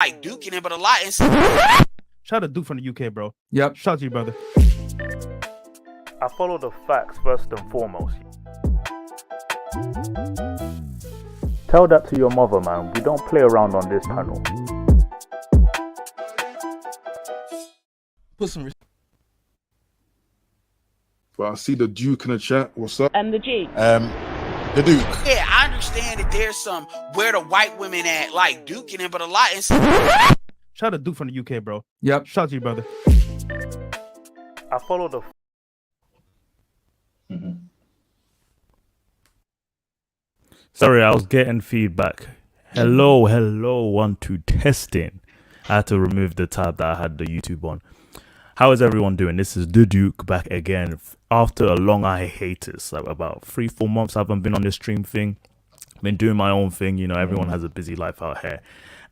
like duking it, but a lot. And Shout out to Duke from the UK, bro. Yep. Shout out to you, brother. I follow the facts first and foremost. Tell that to your mother, man. We don't play around on this panel. Put some. Well, I see the Duke in the chat. What's up? And the G. The Duke. yeah, I understand that there's some where the white women at, like duking it, but a lot. And Shout out to Duke from the UK, bro. Yep. Shout out to you, brother. I follow the Sorry, I was getting feedback. Hello, 1, 2, testing. I had to remove the tab that I had the YouTube on. How is everyone doing? This is the Duke back again after a long hiatus. Like about 3-4 months I haven't been on this stream thing. Been doing my own thing. You know, everyone has a busy life out here.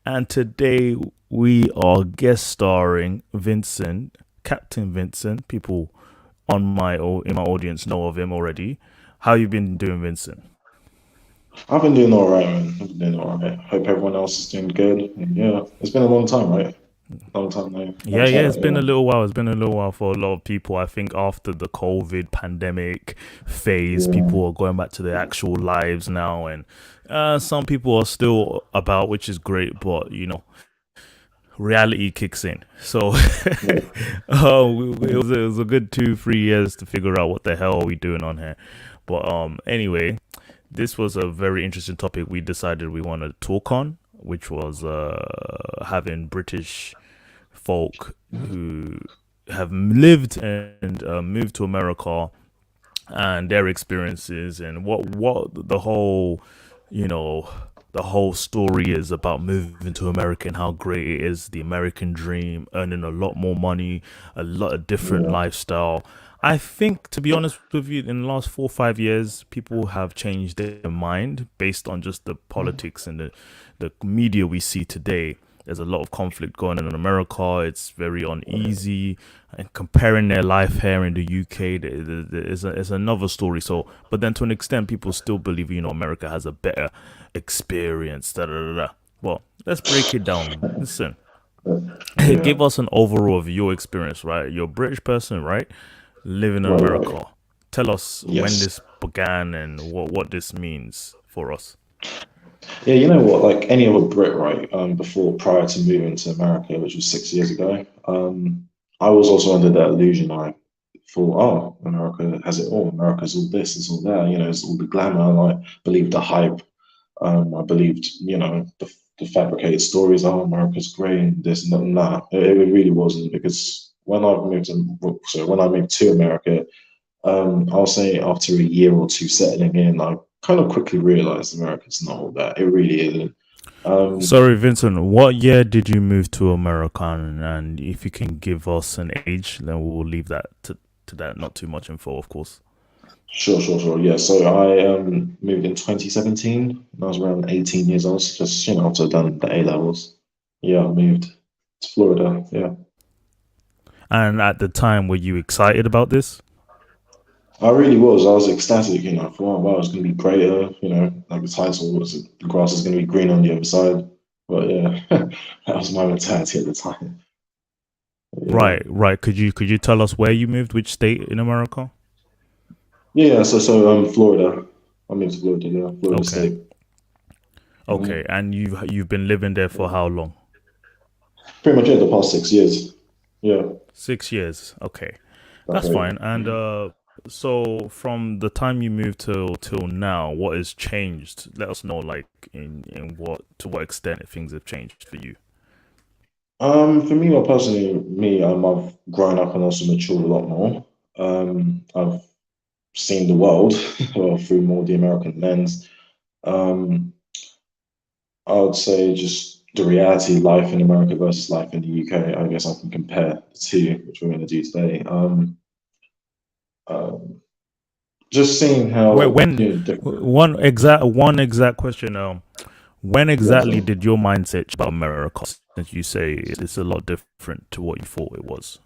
And today we are guest starring Vincent, Captain Vincent. People in my audience know of him already. How you been doing, Vincent? I've been doing all right, man. I've been doing all right. Hope everyone else is doing good. And yeah, it's been a long time, right? Long time now. Yeah, it's been a little while. It's been a little while for a lot of people. I think after the COVID pandemic phase, people are going back to their actual lives now, and some people are still about, which is great, but you know, reality kicks in. So it was a good 2-3 years to figure out what the hell are we doing on here. But anyway, this was a very interesting topic we decided we want to talk on, which was having British folk who have lived and moved to America and their experiences and what the whole, you know, the whole story is about moving to America and how great it is, the American dream, earning a lot more money, a lot of different lifestyle. I think, to be honest with you, in the last 4 or 5 years, people have changed their mind based on just the politics and the media we see today. There's a lot of conflict going on in America. It's very uneasy. And comparing their life here in the UK is another story. So, but then to an extent, people still believe, you know, America has a better experience. Well, let's break it down. Listen, give us an overall of your experience, right? You're a British person, right? Living in America. Tell us when this began and what this means for us. Yeah, you know what? Like any other Brit, right? Prior to moving to America, which was 6 years ago, I was also under that illusion. I thought, oh, America has it all. America's all this, it's all that. You know, it's all the glamour. And I believed the hype. I believed, you know, the fabricated stories. Oh, America's great and this and that. Nah, it really wasn't, because when I moved to America, I'll say after a year or two settling in, I kind of quickly realized America's not all that. It really isn't. Sorry, Vincent, what year did you move to America? And if you can give us an age, then we'll leave that to that. Not too much info, of course. Sure. Yeah, so I moved in 2017. And I was around 18 years old, just, you know, after I'd done the A-levels. Yeah, I moved to Florida, yeah. And at the time, were you excited about this? I really was. I was ecstatic, you know. I thought, wow, it's going to be greater, you know, like the title was, the grass is going to be green on the other side. But yeah, that was my mentality at the time. Yeah. Right. Could you tell us where you moved, which state in America? Yeah, so Florida. I moved to Florida, yeah, Florida State. Okay, and you've been living there for how long? Pretty much the past 6 years. Yeah. 6 years. Okay, that's fine. And so from the time you moved till now, what has changed? Let us know, like in to what extent things have changed for you. For me, well, personally, I've grown up and also matured a lot more. I've seen the world through more the American lens. I would say just the reality of life in America versus life in the UK. I guess I can compare the two, which we're going to do today. Just seeing how one exact question. When exactly did your mindset change about America? Since you say it's a lot different to what you thought it was.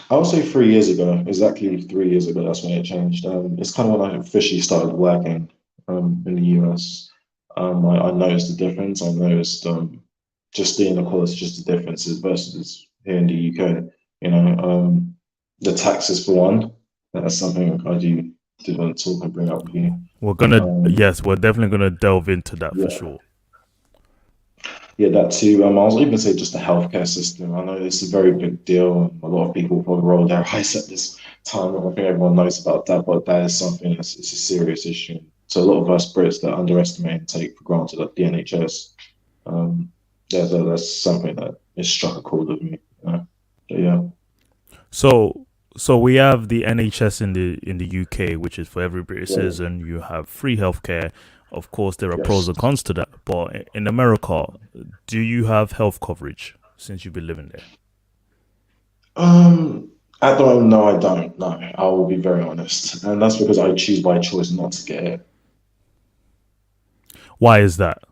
I would say 3 years ago, exactly 3 years ago. That's when it changed. It's kind of when I officially started working in the US. I noticed the difference. I noticed just the inequality, just the differences versus here in the UK. You know, the taxes for one. That's something I did want to talk and bring up with you. Yes, we're definitely gonna delve into that for Yeah. sure. Yeah, that too. I was even say just the healthcare system. I know it's a very big deal. A lot of people probably roll their eyes at this time. I think everyone knows about that, but that is something it's a serious issue. So a lot of us Brits that underestimate and take for granted like the NHS. That's something that is struck a chord with me. But yeah. So we have the NHS in the UK, which is for every British Yeah. citizen. You have free healthcare. Of course, there are Yes. pros and cons to that. But in America, do you have health coverage since you've been living there? At the moment, no, I don't. No, I will be very honest, and that's because I choose by choice not to get it. Why is that?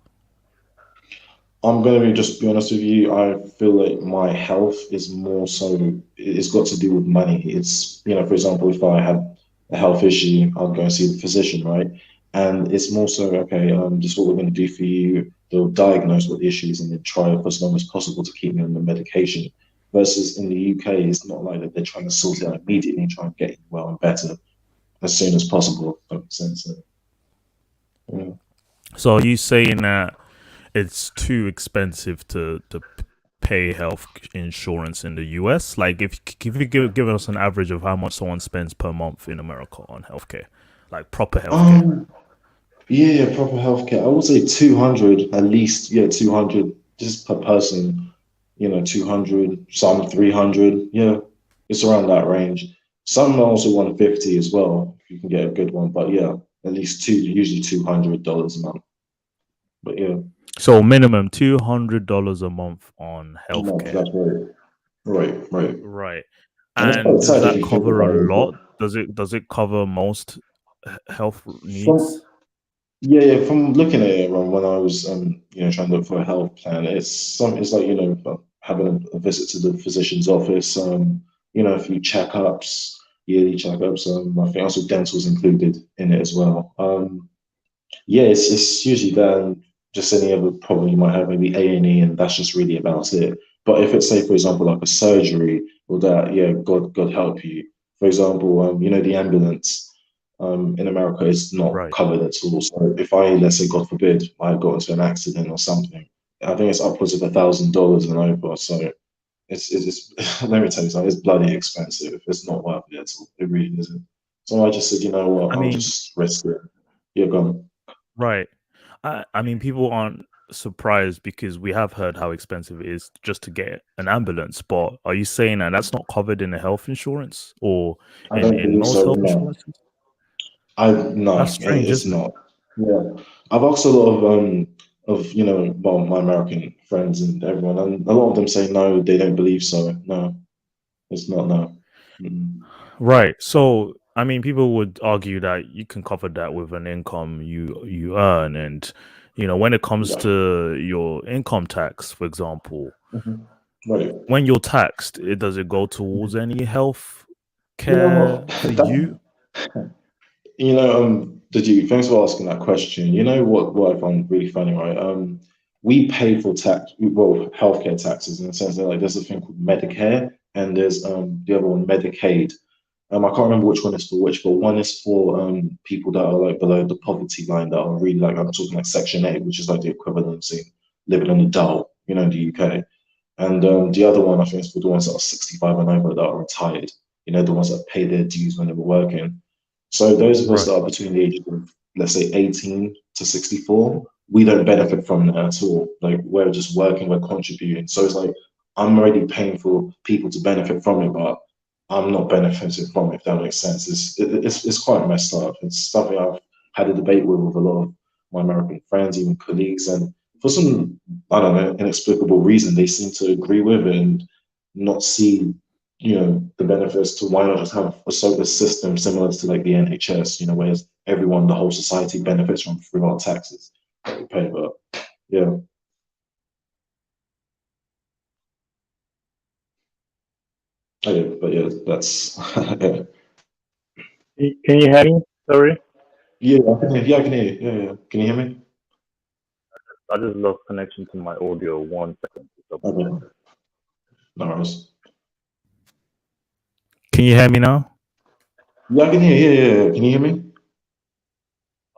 I'm going to just be honest with you. I feel like my health is more so, it's got to do with money. It's, for example, if I have a health issue, I'll go and see the physician, right? And it's more so, okay, this is what we're going to do for you. They'll diagnose what the issue is and then try for as long as possible to keep me on the medication. Versus in the UK, it's not like that they're trying to sort it out immediately and try and get you well and better as soon as possible. If that makes sense. So, yeah. So are you saying that it's too expensive to pay health insurance in the US? Like, if you give us an average of how much someone spends per month in America on healthcare, like proper healthcare. Yeah, proper healthcare. I would say 200 at least. Yeah, 200 just per person. 200, some 300. Yeah, it's around that range. Some are also 150 as well, if you can get a good one. But yeah, at least usually $200 a month. But yeah. So minimum $200 a month on A month, healthcare. that's right. Right. And it's And quite does sad if that you think cover a about it. lot? Does it cover most health From, needs? yeah, from looking at it when I was trying to look for a health plan, it's like having a visit to the physician's office, a few checkups, yearly checkups. I think also dental's included in it as well. Yeah, it's usually then just any other problem you might have, maybe A&E, and that's just really about it. But if it's, say, for example, like a surgery, or that, yeah, God help you. For example, the ambulance in America is not Right. covered at all. So if I, let's say, God forbid, I got into an accident or something, I think it's upwards of $1,000 and over. So it's let me tell you something, it's bloody expensive. It's not worth it at all. It really isn't. So I just said, you know what, I I'll mean, just risk it. You're gone. right. I mean, people aren't surprised because we have heard how expensive it is just to get an ambulance. But are you saying that that's not covered in the health insurance or I don't in believe most so. health No, insurances? no, That's strange, it's isn't it? not. Yeah, I've asked a lot of well, my American friends and everyone, and a lot of them say no, they don't believe so. No, it's not. No. Mm. Right. So, I mean, people would argue that you can cover that with an income you earn, and when it comes Yeah. to your income tax, for example, Right. when you're taxed, does it go towards any health You know what? care for you? Thanks for asking that question. You know what I find really funny, right? We pay for healthcare taxes in the sense that like there's a thing called Medicare and there's the other one, Medicaid. I can't remember which one is for which, but one is for people that are like below the poverty line that are really like I'm talking like Section 8, which is like the equivalency living on the dole, in the UK. And the other one I think is for the ones that are 65 and over that are retired, the ones that pay their dues when they were working. So those of us Right. that are between the ages of, let's say, 18 to 64, we don't benefit from that at all. Like we're just working, we're contributing. So it's like I'm already paying for people to benefit from it, but I'm not benefiting from it, if that makes sense. It's quite messed up. It's something I've had a debate with a lot of my American friends, even colleagues, and for some, I don't know, inexplicable reason, they seem to agree with it and not see the benefits to why not just have a system similar to like the NHS, where everyone, the whole society benefits from through our taxes that we pay. But yeah. Okay, but yeah, that's yeah. Can you hear me? Sorry. Yeah, I can hear you. Yeah, I can hear you. Yeah. Can you hear me? I just lost connection to my audio. 1 second. Okay. No worries. Can you hear me now? Yeah, I can hear you. Yeah. Can you hear me?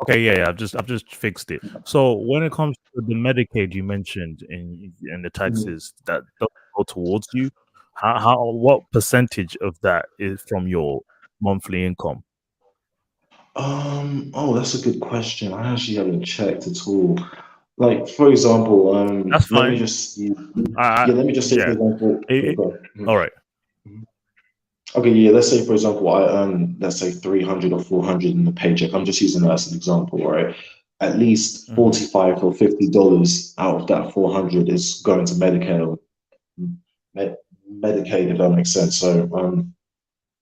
Okay, yeah, I've just fixed it. So when it comes to the Medicaid you mentioned in the taxes that don't go towards you, what percentage of that is from your monthly income? Oh, that's a good question. I actually haven't checked at all. Like, for example, That's let me fine. just yeah, I let me just say, for yeah. example, It, go on. all right. Okay, yeah, let's say, for example, I earn, let's say, 300 or 400 in the paycheck. I'm just using that as an example, right? At least Mhm. 45 or $50 out of that 400 is going to Medicare, Med Medicaid, if that makes sense. So,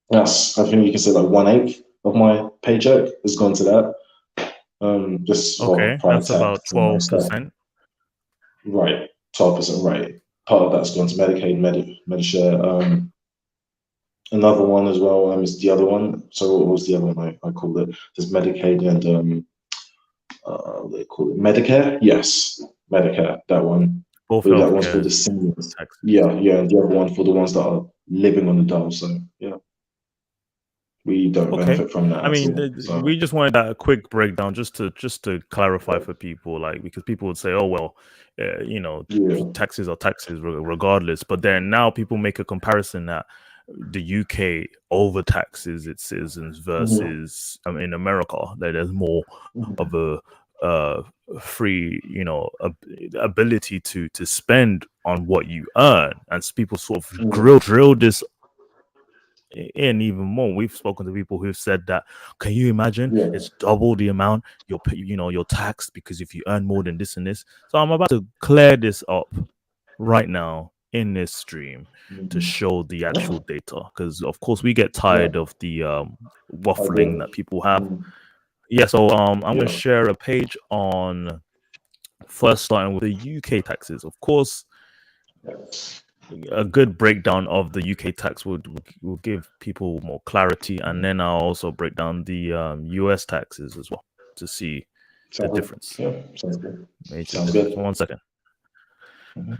that's, I think you can say like 1/8 of my paycheck has gone to that. Just for Okay, prior that's about tax and stuff. 12%. Right, 12%, right. Part of that's gone to Medicaid, Medishare. Another one as well is the other one. So what was the other one I called it? There's Medicaid and what do they call it? Medicare? Yes, Medicare, that one. I Both believe that one's for healthcare the seniors. taxes. Yeah, yeah, and the other one for the ones that are living on the dole. So yeah, we don't Okay. benefit from that I at mean, all. So we just wanted that quick breakdown just to clarify for people, like, because people would say, "Oh well, yeah. taxes are taxes regardless." But then now people make a comparison that the UK overtaxes its citizens Mhm. versus in America that there's more of a free, ability to spend on what you earn, and people sort of Mhm. drill this in even more. We've spoken to people who've said that, can you imagine Yeah. it's double the amount you're taxed because if you earn more than this and this. So I'm about to clear this up right now in this stream to Mhm. show the Yeah. actual data, because of course we get Yeah. tired of the I waffling agree. that people have. Mhm. Yeah, so I'm going to Yeah. share a page on, first starting with the UK taxes. Of course, a good breakdown of the UK tax will give people more clarity, and then I'll also break down the US taxes as well to see the Sounds good. difference, Yeah. Sounds good. major Sounds difference. good. 1 second. Mhm.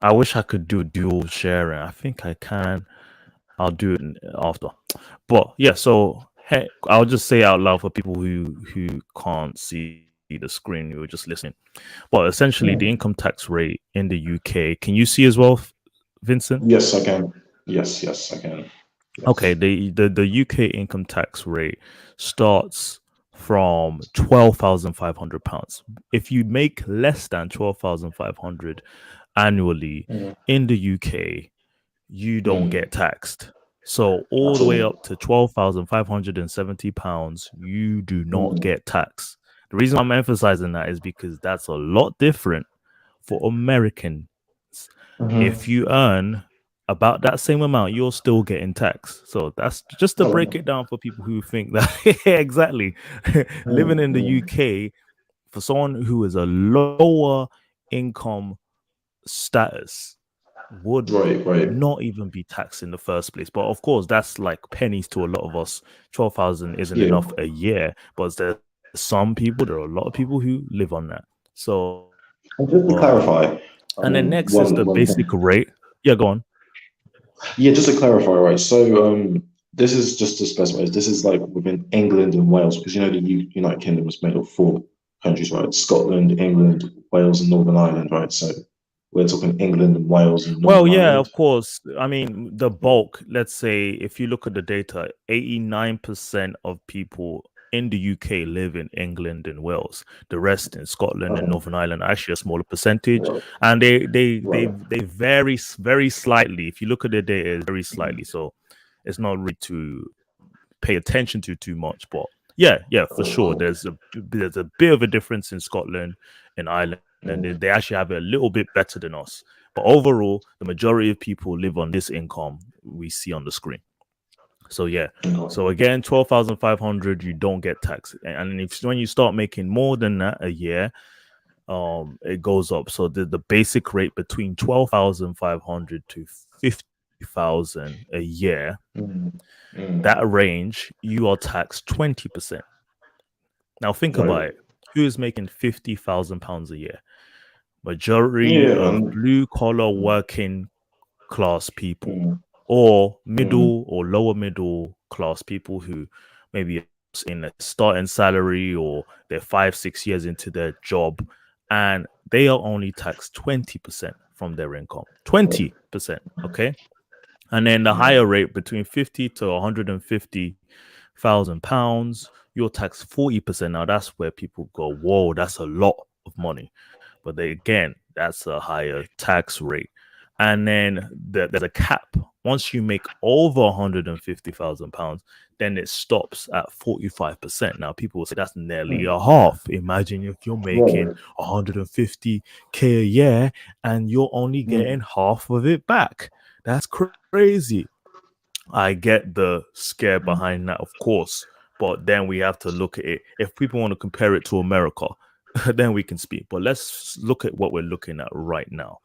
I wish I could do dual sharing. I think I can. I'll do it after. But yeah, so hey, I'll just say out loud for people who can't see the screen, who are just listening. But essentially, the Yeah. income tax rate in the UK, can you see as well, Vincent? Yes, I can. Yes, yes, I can. Okay, Yes. the UK income tax rate starts from £12,500. If you make less than 12,500 annually Mm. in the UK, you don't Mm. get taxed. So all the way Absolutely. up to £12,570, you do not Mm. get taxed. The reason I'm emphasizing that is because that's a lot different for Americans. If Mm-hmm. you earn about that same amount, you're still getting taxed. So that's just to break it down for people who think that exactly living in the Mm. UK for someone who is a lower income status would Right, right. not even be taxed in the first place. But of course, that's like pennies to a lot of us. 12,000 isn't Yeah. enough a year, but there's some people, there are a lot of people who live on that. So, And just to clarify, and then next is the one basic thing. rate. Yeah, go on. Yeah, just to clarify, right? So, this is just to specify. This is like within England and Wales, because you know the United Kingdom is made of four countries, right? Scotland, England, Wales, and Northern Ireland, right? So, we're talking England and Wales and Well, Northern yeah, Ireland. of course. I mean, the bulk, let's say, if you look at the data, 89% of people in the UK live in England and Wales. The rest in Scotland and Okay. Northern Ireland are actually a smaller percentage. Right. And Right. they vary very slightly. If you look at the data, it's very slightly. So it's not really to pay attention to too much. But yeah, for Cool, sure. cool. There's a bit of a difference in Scotland and Ireland, and Mm. they actually have it a little bit better than us. But overall, the majority of people live on this income we see on the screen. So yeah. Okay. So again, 12,500, you don't get taxed. And if when you start making more than that a year, it goes up. So the basic rate between 12,500 to 50,000 a year, Mm. Mm. that range, you are taxed 20%. Now think about Right. it. who is making £50,000 a year. Majority of blue collar working class people, or middle or lower middle class people who maybe in a starting salary or they're 5-6 years into their job, and they are only taxed 20% from their income. 20%, okay? And then the higher rate between 50 to 150,000 pounds, you're taxed 40%. Now that's where people go, whoa, that's a lot of money. But again, that's a higher tax rate. And then there's a cap. Once you make over 150,000 pounds, then it stops at 45%. Now people will say that's nearly a half. Imagine if you're making 150k a year and you're only getting half of it back. That's crazy. I get the scare behind that, of course, but then we have to look at it. If people want to compare it to America, then we can speak. But let's look at what we're looking at right now.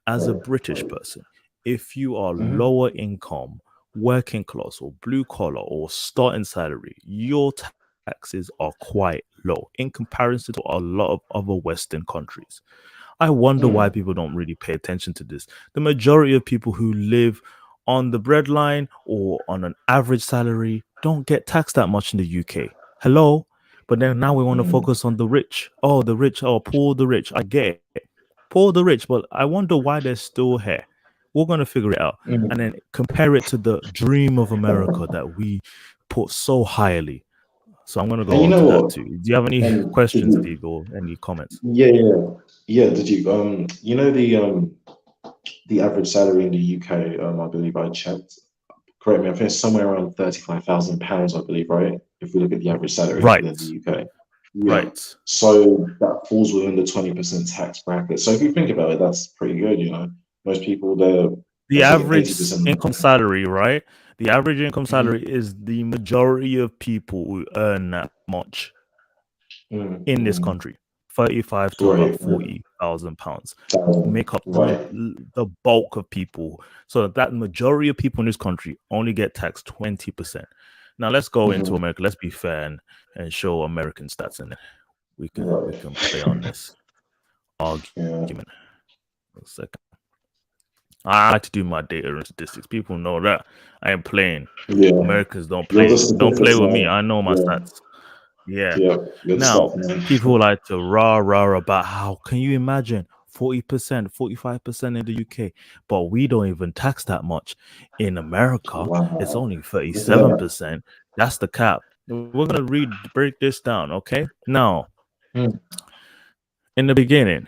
As a British person, if you are lower income, working class, or blue collar, or starting salary, your taxes are quite low in comparison to a lot of other Western countries. I wonder why people don't really pay attention to this. The majority of people who live on the breadline or on an average salary don't get taxed that much in the UK. Hello? But then now we want to focus on the rich. Oh, the rich. Oh, poor the rich. I get it. Poor the rich. But I wonder why they're still here. We're going to figure it out. And then compare it to the dream of America that we put so highly. So I'm going to go on to that too. Do you have any questions, Steve, or any comments? Yeah. Did you? You know the average salary in the UK. I believe I checked. Correct me. I think it's somewhere around £35,000. I believe, right? If we look at the average salary in the UK. Yeah. Right. So that falls within the 20% tax bracket. So if you think about it, that's pretty good. You know, most people the average income salary, right? The average income salary is the majority of people who earn that much in this country. 35 to about 40,000 pounds make up the bulk of people. So that majority of people in this country only get taxed 20%. Now let's go into America. Let's be fair and show American stats, and we can play on this argument. A second. I like to do my data and statistics. People know that I ain't playing. Americans don't play. Don't play with me. I know my stats. Now, people like to rah about how can you imagine 40%, 45% in the UK, but we don't even tax that much. In America, it's only 37%. That's the cap. We're gonna break this down, okay? Now, in the beginning,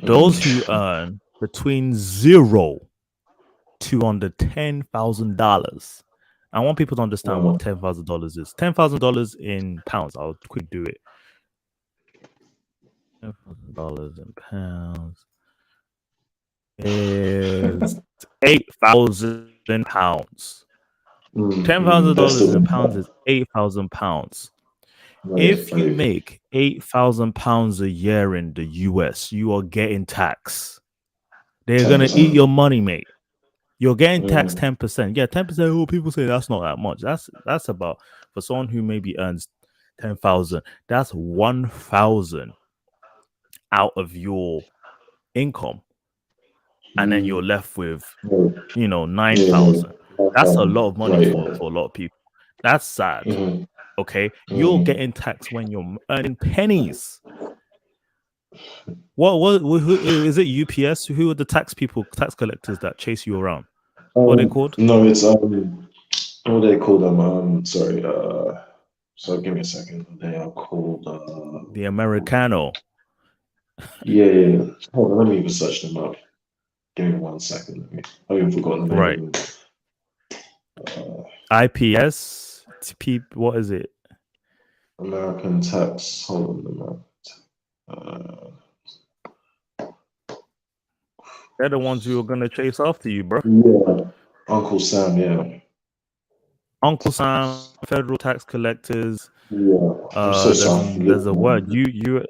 those who earn between $0 to under $10,000. I want people to understand what $10,000 is. $10,000 in pounds. I'll quick do it. $10,000 in pounds is £8,000. $10,000 in pounds is £8,000. If you make £8,000 a year in the US, you are getting taxed. They're gonna eat your money, mate. You're getting taxed 10%. Yeah, 10%. Oh, people say that's not that much. That's about, for someone who maybe earns 10,000, that's 1,000 out of your income, and then you're left with 9,000. That's a lot of money for a lot of people. That's sad. Okay, you're getting taxed when you're earning pennies. Who is it? UPS? Who are the tax collectors that chase you around? What are they called? No, it's what are they called? Sorry. So give me a second. They are called the Americano. Yeah. Hold on, let me even search them up. Give me 1 second. I've even forgotten the name. IPS. What is it? American tax. Hold on. They're the ones who are gonna chase after you, bro. Yeah, Uncle Sam. Yeah, Uncle Sam, federal tax collectors. Yeah, there's a word. You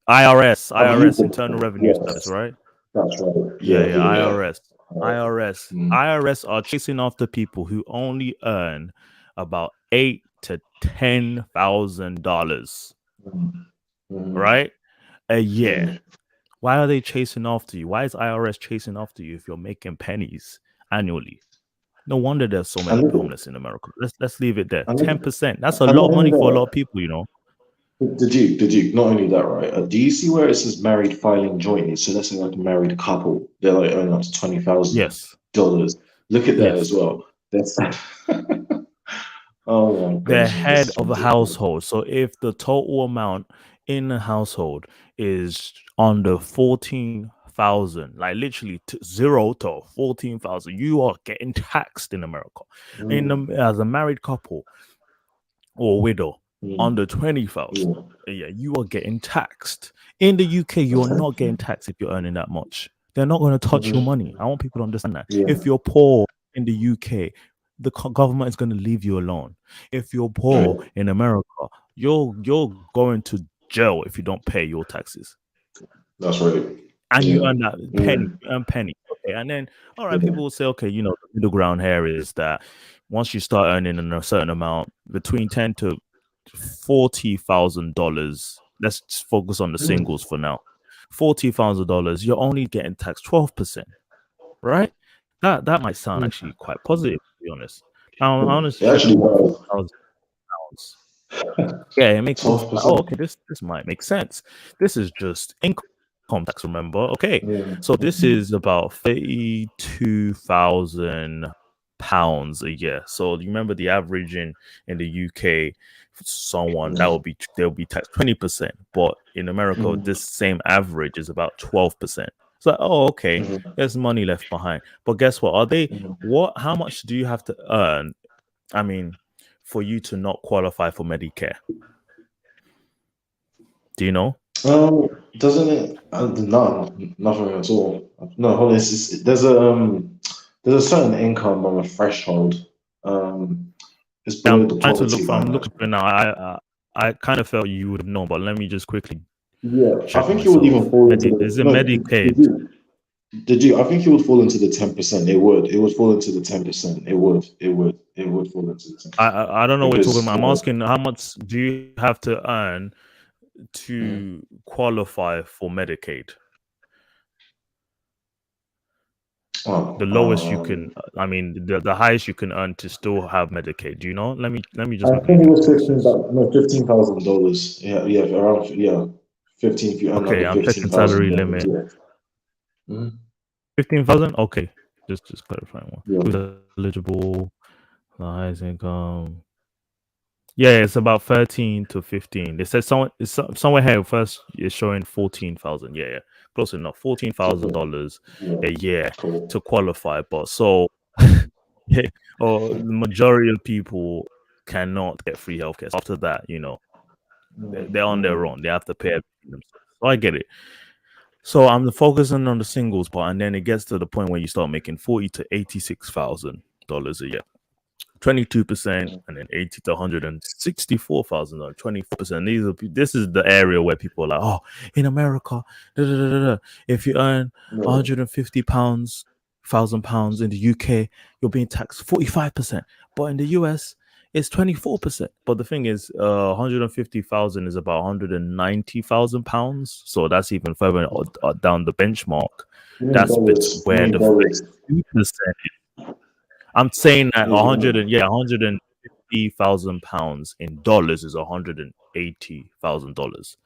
IRS, Internal Revenue Service, right? That's right. Yeah, IRS. IRS are chasing after people who only earn about 8 to $10,000, Mm-hmm. right? A year. Yeah. Why are they chasing after you? Why is IRS chasing after you if you're making pennies annually? No wonder there's so many And look, homeless in America. Let's leave it there. and look, 10%. That's a and lot not of only money for a lot of that, people, you know. did you not only that, right? Do you see where it says married filing jointly? So let's say like a married couple, they're like earning up to Yes. $20,000. Look at that as Yes. well. That's oh my The gosh, this head is of a ridiculous. household. So if the total amount in a household is under 14,000, like literally 0 to 14,000, you are getting taxed in America. As a married couple or widow under 20,000, yeah, you are getting taxed. In the UK, you are not getting taxed if you're earning that much. They're not going to touch your money. I want people to understand that. Yeah. If you're poor in the UK, the government is going to leave you alone. If you're poor in America, you're going to jail if you don't pay your taxes. That's right. And Yeah. you earn that penny. Okay. And then, all right, people will say, okay, you know, the middle ground here is that once you start earning a certain amount, between $10,000 to $40,000, let's just focus on the singles for now. $40,000, you're only getting taxed 12%, right? That might sound actually quite positive, to be honest. Now, honestly, It actually does. Yeah, it makes sense. 12%. Oh, okay, this might make sense. This is just income tax, remember? Okay, so this is about £32,000 a year. So you remember the average in the UK, someone they'll be taxed 20%, but in America, this same average is about 12%. It's like, oh, okay, there's money left behind. But guess what? How much do you have to earn? I mean, for you to not qualify for Medicare? Do you know? Doesn't it? Nothing at all. No, hold on. There's a certain income on a threshold. It's below the poverty line. I'm looking for it now. I kind of felt you would have known, but let me just quickly. Yeah, check I think myself. it would even fall into the. Is it No, Medicaid? Did you? I think it would fall into the 10%. It would. It would fall into the 10%. It would. It would fall into the 10%. I don't know what you're talking about. I'm Because, asking how much do you have to earn to qualify for Medicaid? The lowest you can, I mean, the highest you can earn to still have Medicaid. Do you know? Let me just. I think it was $15,000. Yeah, around 15. If you earn Okay, under I'm checking salary limit. Yeah. 15,000. Okay, just clarifying one. Yeah. Who's eligible? The highest income. Yeah, it's about 13 to 15. It says somewhere here first. It's showing 14,000. Yeah, close enough. $14,000 a year to qualify. But so, the majority of people cannot get free healthcare. So after that, you know, they're on their own. They have to pay everything themselves. So I get it. So I'm focusing on the singles part, and then it gets to the point where you start making $40,000 to $86,000 a year. 22%, and then 80 to 164,000, or 24%. This is the area where people are like, oh, in America, if you earn £150,000 in the UK, you're being taxed 45%, but in the US, it's 24%. But the thing is, 150,000 is about £190,000, so that's even further down the benchmark. That's where the 2% is. I'm saying that £150,000 in dollars is $180,000.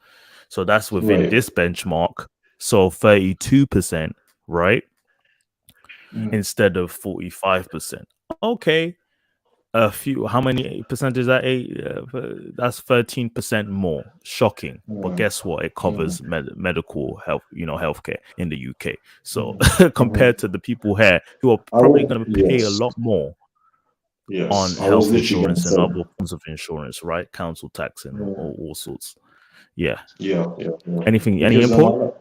So that's within this benchmark. So 32%, right? Instead of 45%. Okay. How many percent is that? That's 13% more. Shocking. But guess what? It covers medical health, healthcare in the UK. So compared to the people here who are probably going to pay a lot more on health insurance and other forms of insurance, right? Council tax and all sorts. Yeah. Anything? Any input?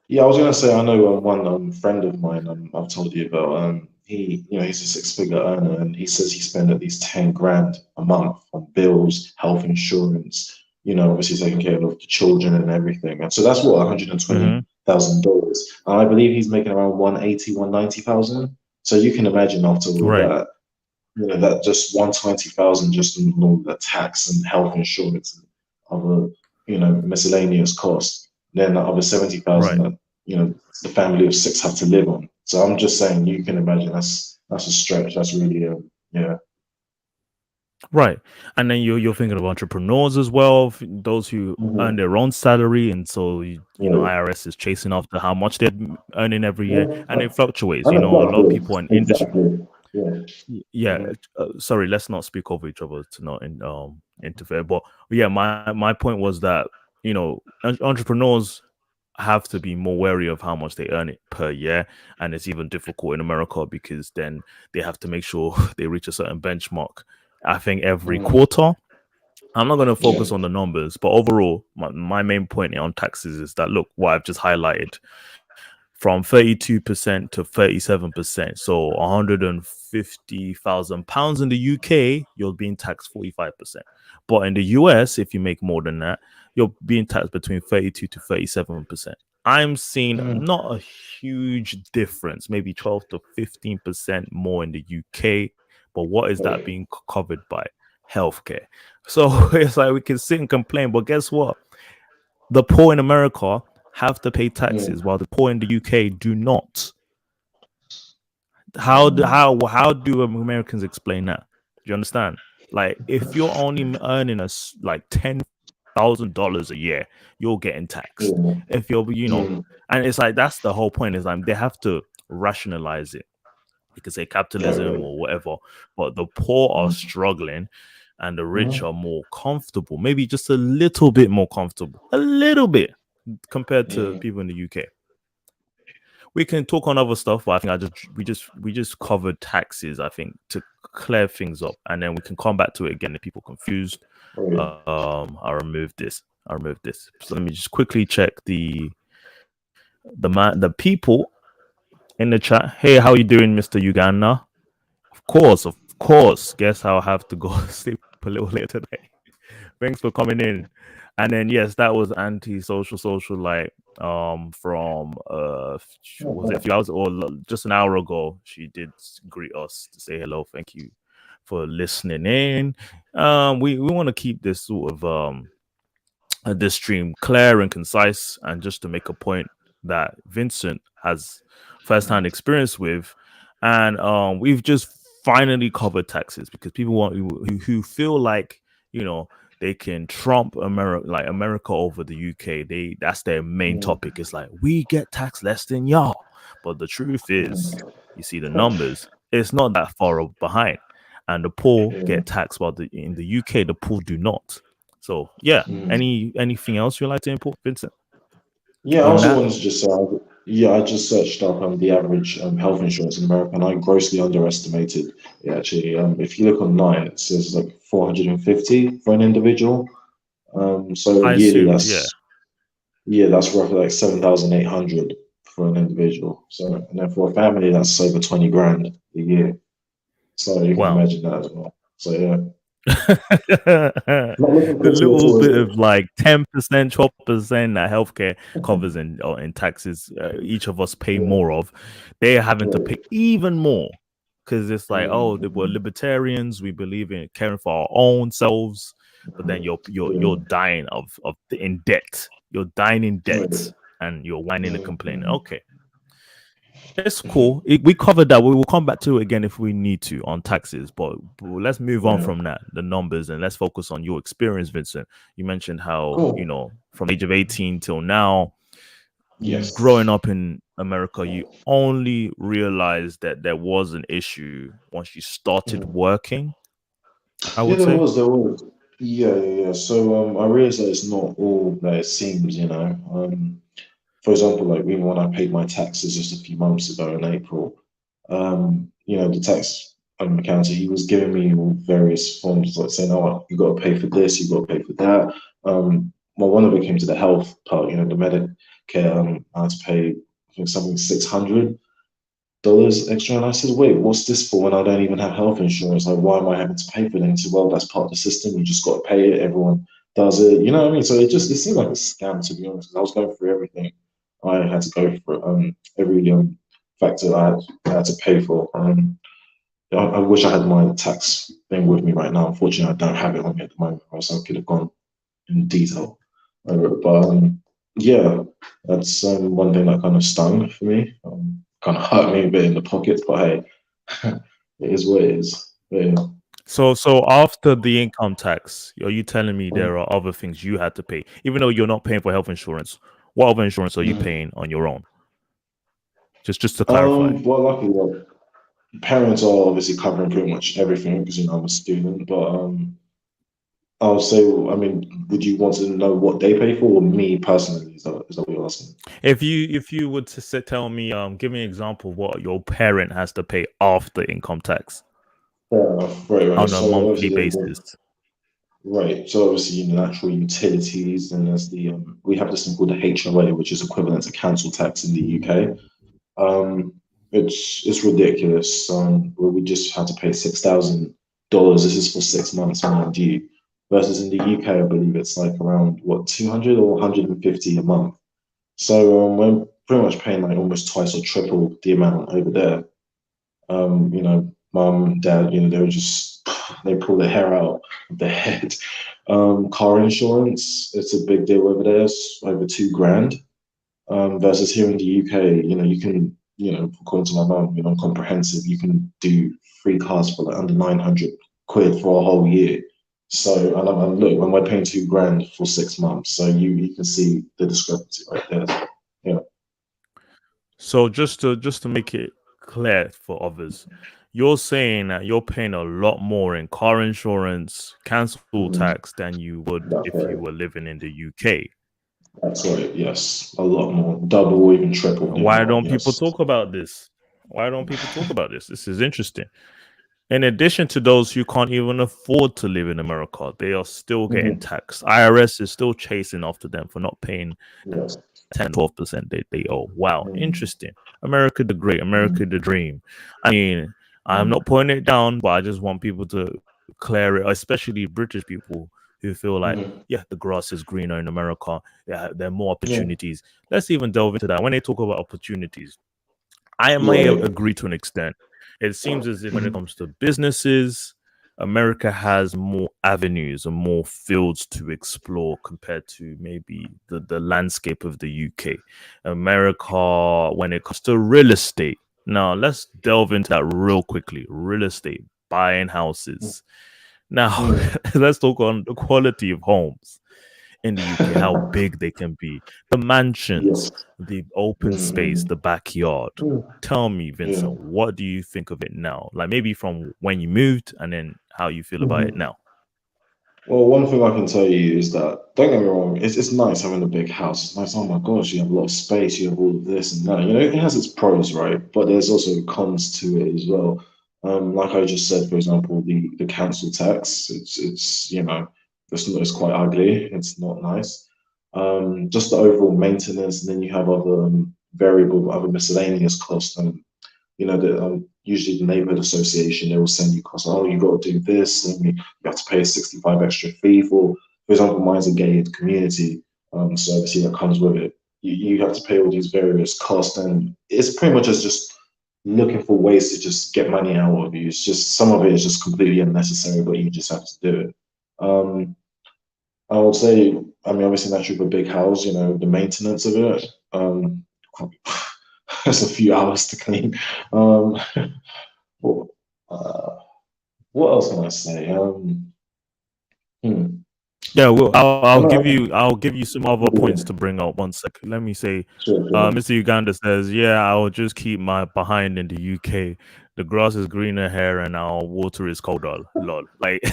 Yeah, I was gonna say I know one friend of mine. I've told you about. He's a six-figure earner, and he says he spends at least 10 grand a month on bills, health insurance. Obviously taking care of the children and everything. And so that's what $120,000. And I believe he's making around 180,000, 190,000. So you can imagine after all that, that just 120,000 just in all the tax and health insurance and other, miscellaneous costs. Then the other 70,000 Right. that, the family of six have to live on. So I'm just saying, you can imagine that's a stretch. That's really, yeah. Right. And then you're thinking of entrepreneurs as well, those who earn their own salary, and so Right. IRS is chasing after how much they're earning every year, Yeah. and it fluctuates. And A it lot of fluctuates. people in industry. Exactly. Yeah. Yeah. Sorry, let's not speak over each other to not interfere. But yeah, my point was that entrepreneurs have to be more wary of how much they earn it per year, and it's even difficult in America because then they have to make sure they reach a certain benchmark. I think every quarter. I'm not going to focus on the numbers, but overall, my main point on taxes is that, look, what I've just highlighted, from 32% to 37%. So £150,000 in the UK, you're being taxed 45%. But in the US, if you make more than that, you're being taxed between 32 to 37%. I'm seeing not a huge difference, maybe 12 to 15% more in the UK. But what is that being covered by? Healthcare. So it's like we can sit and complain, but guess what? The poor in America have to pay taxes, while the poor in the UK do not. How do Americans explain that? Do you understand? Like, if you're only earning us like $10,000 a year, you're getting taxed. If you're, and it's like that's the whole point. Is like they have to rationalize it. You could say capitalism or whatever, but the poor are struggling, and the rich are more comfortable. Maybe just a little bit more comfortable, a little bit compared to people in the UK. We can talk on other stuff, but I think we just covered taxes, I think, to clear things up, and then we can come back to it again if people confused. I'll remove this. So let me just quickly check the people in the chat. Hey, how you doing, Mr. Uganda? Of course. Guess I'll have to go sleep a little later today. Thanks for coming in. And then yes, that was anti-social socialite from was it a few hours or just an hour ago. She did greet us to say hello. Thank you for listening in. We want to keep this sort of this stream clear and concise, and just to make a point that Vincent has first-hand experience with, and we've just finally covered taxes because people who feel like they can trump America over the UK. That's their main topic. It's like, we get taxed less than y'all. But the truth is, you see the numbers, it's not that far behind. And the poor get taxed, while in the UK, the poor do not. So yeah, anything else you'd like to import, Vincent? Yeah, I also wanted to just say, I just searched up the average health insurance in America, and I grossly underestimated it. Actually, if you look online, it says like 450 for an individual. So I yearly, assumed, that's roughly like 7,800 for an individual. So, and then for a family, that's over 20 grand a year. So you can imagine that as well. So yeah. The little bit of like 10%, 12% that healthcare covers in taxes, each of us pay more of. They're having to pay even more because it's like, we're libertarians. We believe in caring for our own selves, but then you're dying in debt. You're dying in debt, and you're whining and complaining. Okay. It's cool. We covered that. We will come back to it again if we need to on taxes, but let's move on from that, the numbers, and let's focus on your experience, Vincent. You mentioned how, from the age of 18 till now, growing up in America, you only realized that there was an issue once you started working, I would say. There was. Yeah. So I realized that it's not all that it seems, For example, like even when I paid my taxes just a few months ago in April, the tax accountant, he was giving me all various forms, like saying, "Oh, you got to pay for this, you got to pay for that." Well, one of it came to the health part, the Medicare. I had to pay, I think, something $600 extra, and I said, "Wait, what's this for? When I don't even have health insurance? Like, why am I having to pay for it?" He said, "Well, that's part of the system. You just got to pay it. Everyone does it. You know what I mean?" So it seemed like a scam, to be honest. I was going through everything. I had to go for every factor I had to pay for. I wish I had my tax thing with me right now. Unfortunately, I don't have it on me at the moment, or else I could have gone in detail over it. But yeah, that's one thing that kind of stung for me. Kind of hurt me a bit in the pockets, but hey, it is what it is. But, yeah. So after the income tax, are you telling me there are other things you had to pay, even though you're not paying for health insurance? What other insurance are you paying on your own? Just to clarify. Well, luckily, well, parents are obviously covering pretty much everything because I'm a student. But I'll say, I mean, would you want to know what they pay for, or me personally? Is that what you're asking? If you would to tell me, give me an example of what your parent has to pay after income tax Fair enough. Right, right. on a So monthly obviously, basis. right. So obviously, natural utilities, and there's the we have this thing called the HOA, which is equivalent to council tax in the UK. Um, it's ridiculous. Where we just had to pay $6,000. This is for 6 months, mind you. Versus in the UK, I believe it's like around what 200 or 150 a month. So we're pretty much paying like almost twice or triple the amount over there. Mum, dad, they were just they pull their hair out of their head. Car insurance, it's a big deal over there. It's over 2 grand. Versus here in the UK, you can, according to my mum, comprehensive, you can do 3 cars for like under 900 quid for a whole year. So, and look, when we're paying 2 grand for 6 months, so you can see the discrepancy right there. Yeah. So just to make it clear for others, you're saying that you're paying a lot more in car insurance, council tax than you would That's if you right. were living in the UK. That's right. Yes, a lot more, double, even triple the Why amount. don't people Yes. talk about this? Why don't people talk about this? This is interesting. In addition to those who can't even afford to live in America, they are still getting taxed. IRS is still chasing after them for not paying Yes. 10, 12% they owe. Wow, interesting. America the great, America the dream. I mean, I'm not putting it down, but I just want people to clear it, especially British people who feel like, yeah, the grass is greener in America. Yeah, there are more opportunities. Let's even delve into that. When they talk about opportunities, I may agree to an extent. It seems as if when it comes to businesses, America has more avenues and more fields to explore compared to maybe the landscape of the UK. America, when it comes to real estate, now let's delve into that real quickly. Real estate, buying houses. Now, let's talk on the quality of homes in the UK, how big they can be, the mansions, Yes. the open space, the backyard. Tell me, Vincent, Yeah. what do you think of it now? Like maybe from when you moved and then how you feel about it now. Well, one thing I can tell you is that, don't get me wrong, it's nice having a big house. It's nice, oh my gosh, you have a lot of space, you have all of this and that. It has its pros, right? But there's also cons to it as well. Like I just said, for example, the council tax, it's quite ugly. It's not nice. Just the overall maintenance, and then you have other other miscellaneous costs. Usually the neighborhood association, they will send you costs. Oh, you got to do this, and you have to pay a 65 extra fee for example, mine's a gated community, so obviously that comes with it. You have to pay all these various costs, and it's pretty much just looking for ways to just get money out of you. It's just some of it is just completely unnecessary, but you just have to do it. I would say, I mean, obviously, naturally, with a big house, the maintenance of it, it's a few hours to clean. What, uh, what else can I say? Hmm. Yeah, well, I'll No, I'll give you some other points to bring up. One sec. Let me say, sure. Mr. Uganda says, yeah, I'll just keep my behind in the UK. The grass is greener here and our water is colder. Lol. Like,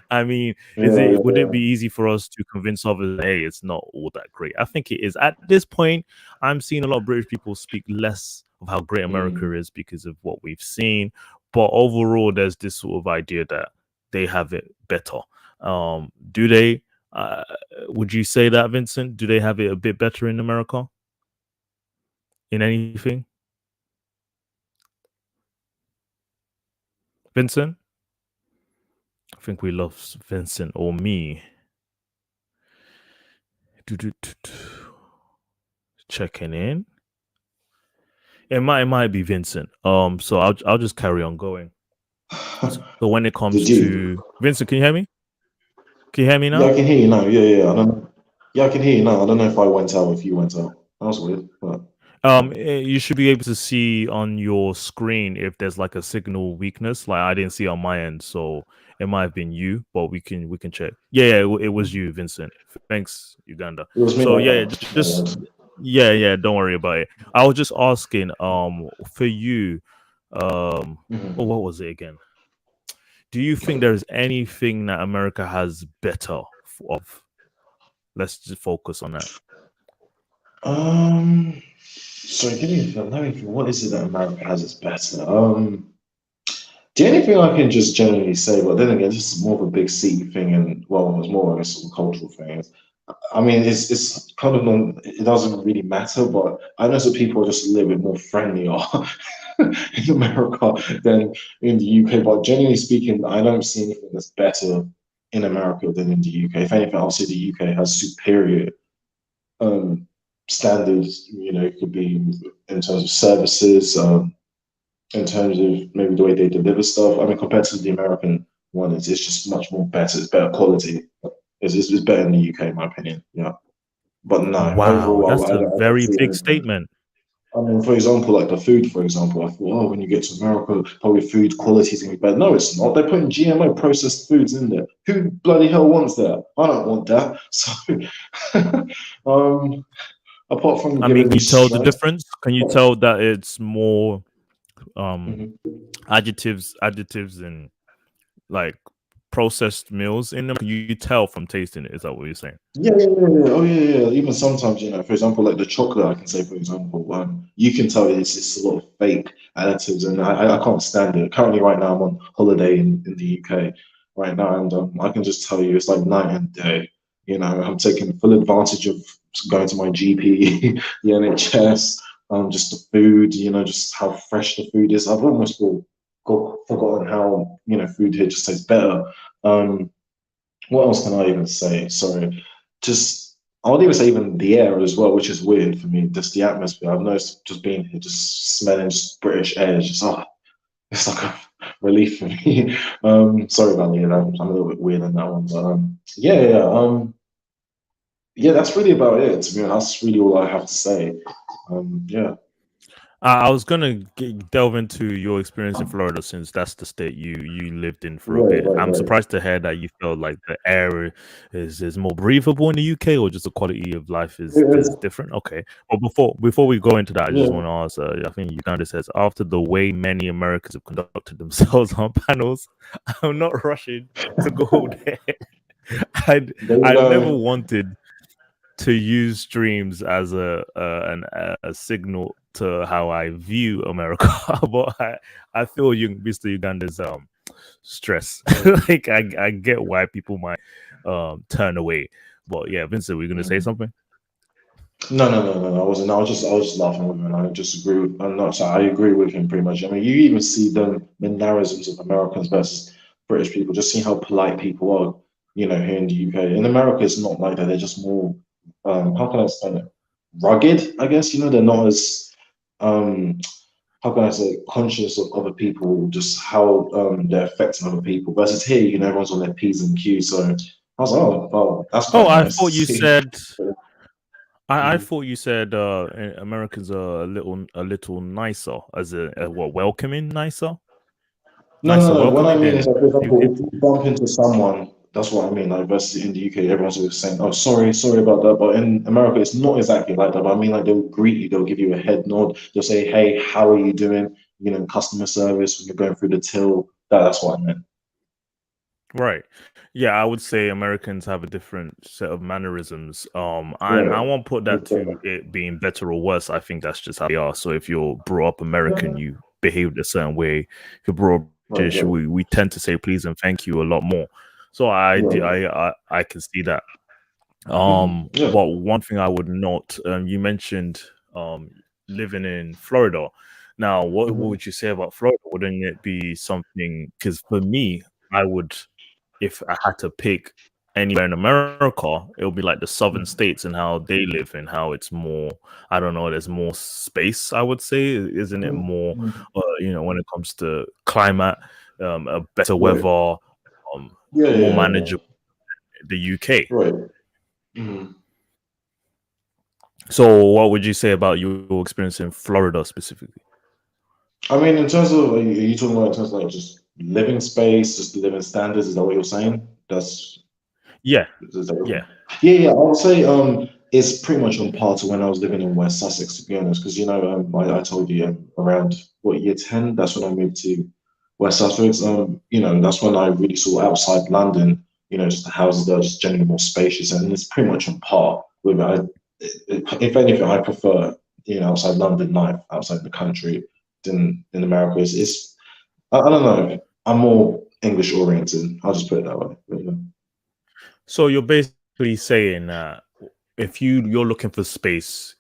I mean, would it be easy for us to convince others, hey, it's not all that great? I think it is. At this point, I'm seeing a lot of British people speak less of how great America is because of what we've seen. But overall, there's this sort of idea that they have it better. Do they? Would you say that, Vincent? Do they have it a bit better in America? In anything? Vincent? I think we lost Vincent or me. Checking in. It might be Vincent. So I'll just carry on going. So when it The comes Jew. to Vincent, can you hear me? Can you hear me Yeah, I now? can hear you now. Yeah. I don't know. Yeah, I can hear you now. I don't know if I went out or if you went out. That was weird. But You should be able to see on your screen if there's like a signal weakness. Like I didn't see on my end, so it might have been you, but we can check. Yeah, it was you, Vincent. Thanks, Uganda. it was me. So Okay. yeah, yeah, don't worry about it. I was just asking, for you, Mhm. what was it again? Do you think there is anything that America has better of? Let's just focus on that. Sorry, let me think. What is it that America has that's better? The only thing I can just generally say, but then again, this is more of a big city thing, and well, it's more of a sort of cultural thing. I mean, it's kind of it doesn't really matter, but I know some people are just a little bit more friendlier in America than in the UK. But generally speaking, I don't see anything that's better in America than in the UK. If anything, I'll say the UK has superior um, standards. You know, it could be in terms of services, in terms of maybe the way they deliver stuff. I mean, compared to the American one, it's just much more better. It's better quality. It's better in the UK, in my opinion. Yeah. But no, Wow, overall, that's a I don't very see big anything. statement. I mean, for example, like the food, for example, I thought, oh, when you get to America, probably food quality is going to be bad. No, it's not. They're putting GMO processed foods in there. Who bloody hell wants that? I don't want that. So, um, apart from I mean, giving can me you tell the stress, difference? Can you tell that it's more um mhm. adjectives and like processed meals in them? Can you tell from tasting it? Is that what you're saying? Yeah. Oh, yeah. Even sometimes, for example, like the chocolate, I can say, for example, you can tell it's a lot of fake additives, and I can't stand it. Currently, right now, I'm on holiday in the UK right now, and I can just tell you it's like night and day. I'm taking full advantage of going to my GP, the NHS, just the food, just how fresh the food is. I've almost forgotten how, food here just tastes better. Um, what else can I even say? Sorry, just I would even say even the air as well, which is weird for me. Just the atmosphere. I've noticed just being here, just smelling just British air. It's just it's like a relief for me. Sorry about that. I'm a little bit weird on that one, but yeah. That's really about it. To be honest, that's really all I have to say. Yeah. I was gonna delve into your experience in Florida since that's the state you lived in for a Right. bit. Right. I'm Right. surprised to hear that you felt like the air is more breathable in the UK, or just the quality of life is Yeah. different. Okay, but before we go into that, I just Yeah. want to ask. I think Uganda says after the way many Americans have conducted themselves on panels, I'm not rushing to go there. There you I never go. wanted to use streams as a signal to how I view America, but I feel Mr. Uganda's stress. Like I get why people might turn away, but yeah, Vincent, we're gonna say Mhm. something. No. I wasn't. I was just laughing with him. I just agree. I'm not sorry. I agree with him pretty much. I mean, you even see the mannerisms of Americans versus British people. Just see how polite people are. Here in the UK. In America, it's not like that. They're just more. How can I explain it? Rugged, I guess. They're not as. Um, how can I say conscious of other people, just how they're affecting other people. Versus here, everyone's on their P's and Q's. So I was like, oh, well, that's Oh, quite nice to see. I Mhm. thought you said Americans are a little nicer as what welcoming No. nicer What I welcoming mean is, than like, for example, UK. if you bump into someone, that's what I mean. Like, versus in the UK, everyone's always saying, "Oh, sorry about that." But in America, it's not exactly like that. But I mean, like, they'll greet you, they'll give you a head nod, they'll say, "Hey, how are you doing?" Customer service when you're going through the till. That's what I meant. Right. Yeah, I would say Americans have a different set of mannerisms. And I Right. won't put that to it being better or worse. I think that's just how they are. So if you're brought up American, Yeah. you behaved a certain way. If you're brought up British, Right. we tend to say please and thank you a lot more. So I do- Right. I can see that. Yeah. But one thing I would note, you mentioned um living in Florida. Now, what Mhm. would you say about Florida? Wouldn't it be something? Because for me, I would, if I had to pick anywhere in America, it would be like the southern states and how they live and how it's more. I don't know. There's more space. I would say, isn't it more? Mhm. When it comes to climate, a better Right. weather, Yeah, more yeah, manageable than the UK. right. Mhm. So, what would you say about your experience in Florida specifically? I mean, in terms of, are you talking about in terms of like just living space, just living standards? Is that what you're saying? Yeah, Is that yeah. yeah, yeah. I would say it's pretty much on par to when I was living in West Sussex, to be honest. Because I told you around what year 10, that's when I moved to West Sussex. That's when I really saw outside London. Just the houses that are just generally more spacious, and it's pretty much on par with. If anything, I prefer outside London life, outside the country, than in America. I don't know. I'm more English oriented. I'll just put it that way. So you're basically saying that if you're looking for space,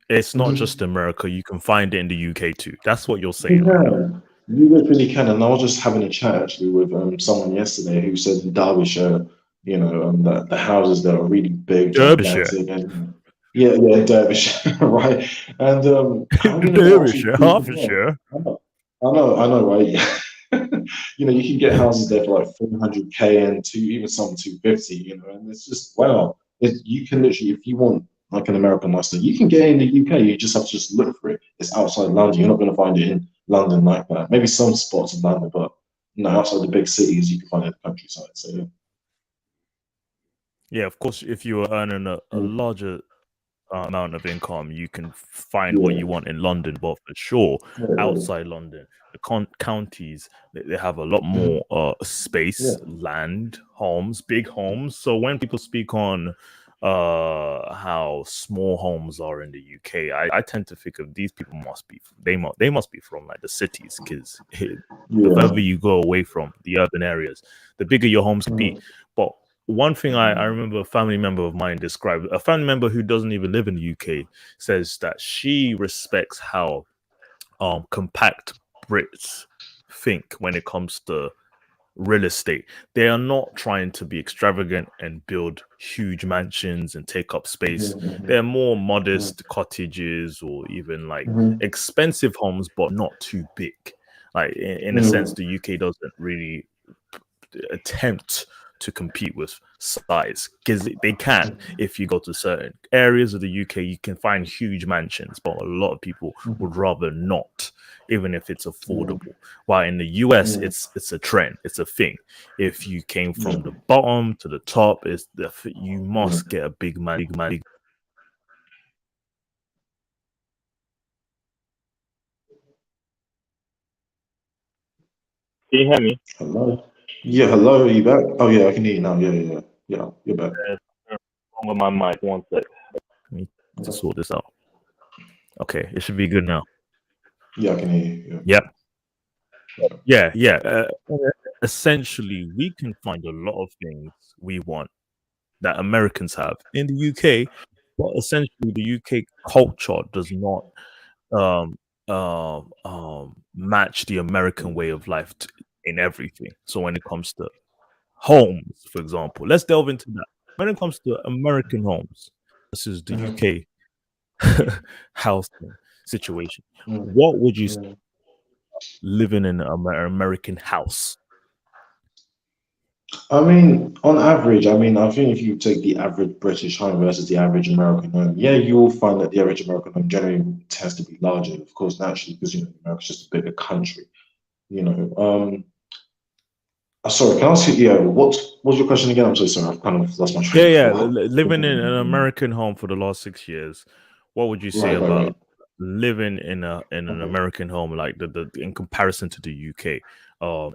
it's not Mhm. just America. You can find it in the UK too. That's what you're You saying right now. can. You literally can. And I was just having a chat actually with someone yesterday who said in Derbyshire, that the houses that are really big, Derbyshire, gigantic, and yeah, yeah, Derbyshire, right? And they're actually Derbyshire, decent. Yeah. Hertfordshire. I know, right? You can get houses there for like 400K and even some 250, and it's just wow. You can literally, if you want like an American lifestyle, you can get it in the UK. You just have to just look for it. It's outside London. You're not going to find it in London like that. Maybe some spots in London, but no, outside the big cities, you can find it in the countryside. So yeah. Yeah, of course. If you are earning a Mm. larger amount of income, you can find what Yeah. you want in London. But for sure, Yeah, yeah. outside London, the counties they have a lot Mhm. more Yeah. space, land, homes, big homes. So when people speak on how small homes are in the UK, I tend to think of these people they must be from like the cities because the Yeah. further you go away from the urban areas, the bigger your homes can be. Mhm. But one thing I remember a family member of mine described, a family member who doesn't even live in the UK, says that she respects how compact Brits think when it comes to real estate. They are not trying to be extravagant and build huge mansions and take up space. Mhm. They're more Mhm. modest cottages or even like Mhm. expensive homes, but not too big. Like in a sense, Mhm. the UK doesn't really attempt to compete with size because they can. If you go to certain areas of the UK, you can find huge mansions, but a lot of people would rather not, even if it's Mhm. affordable. While in the US, Mhm. it's a trend, it's a thing. If you came from the Mhm. bottom to the top, you Mhm. must get a big man. Big man. Can you hear me? Hello. Yeah, hello. Are you back? Oh yeah, I can hear you now. Yeah, yeah, yeah. Yeah, you're back. Wrong with my mic. One sec. I need to Okay. sort this out. Okay, it should be good now. Yeah, I can hear you. Yep. Yeah. Yeah, yeah. Essentially, we can find a lot of things we want that Americans have in the UK, but essentially, the UK culture does not um, match the American way of life in everything. So, when it comes to homes, for example, let's delve into that. When it comes to American homes versus the Mhm. UK housing situation, Mhm. what would you say Mhm. living in an American house? I mean, on average, I think if you take the average British home versus the average American home, yeah, you will find that the average American home generally tends to be larger, of course, naturally, because America's just a bigger country. You know, sorry, can I ask you? Yeah, what was your question again? I'm so sorry, I've kind of lost my Yeah, train of yeah. thought. Living in an American home for the last 6 years, what would you say Right, right, right. about living in an Okay. American home, like the in comparison to the UK,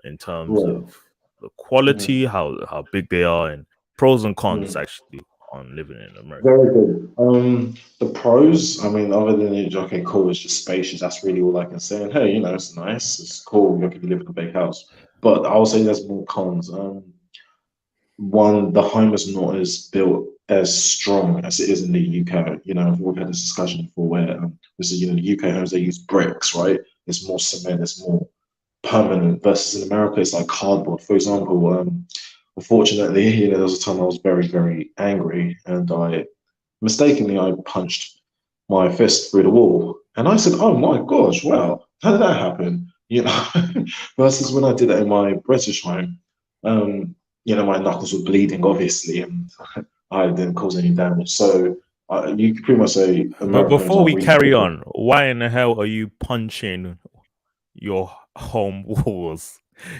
in terms Right. of the quality, Mhm. how big they are, and pros and cons Mhm. actually on living in America. Very good. The pros, other than it, okay, cool, it's just spacious. That's really all I can say. And hey, it's nice, it's cool. You can live in a big house, but I would say there's more cons. One, the home is not as built as strong as it is in the UK. We've had this discussion before where we said, the UK homes they use bricks, right? It's more cement, it's more permanent. Versus in America, it's like cardboard. For example, unfortunately, there was a time I was very, very angry, and I punched my fist through the wall. And I said, "Oh my gosh, wow, how did that happen?" you know, versus when I did it in my British home. You know, my knuckles were bleeding, obviously, and I didn't cause any damage. So you could pretty much say But American homes before are we really carry different. on, why in the hell are you punching your home walls?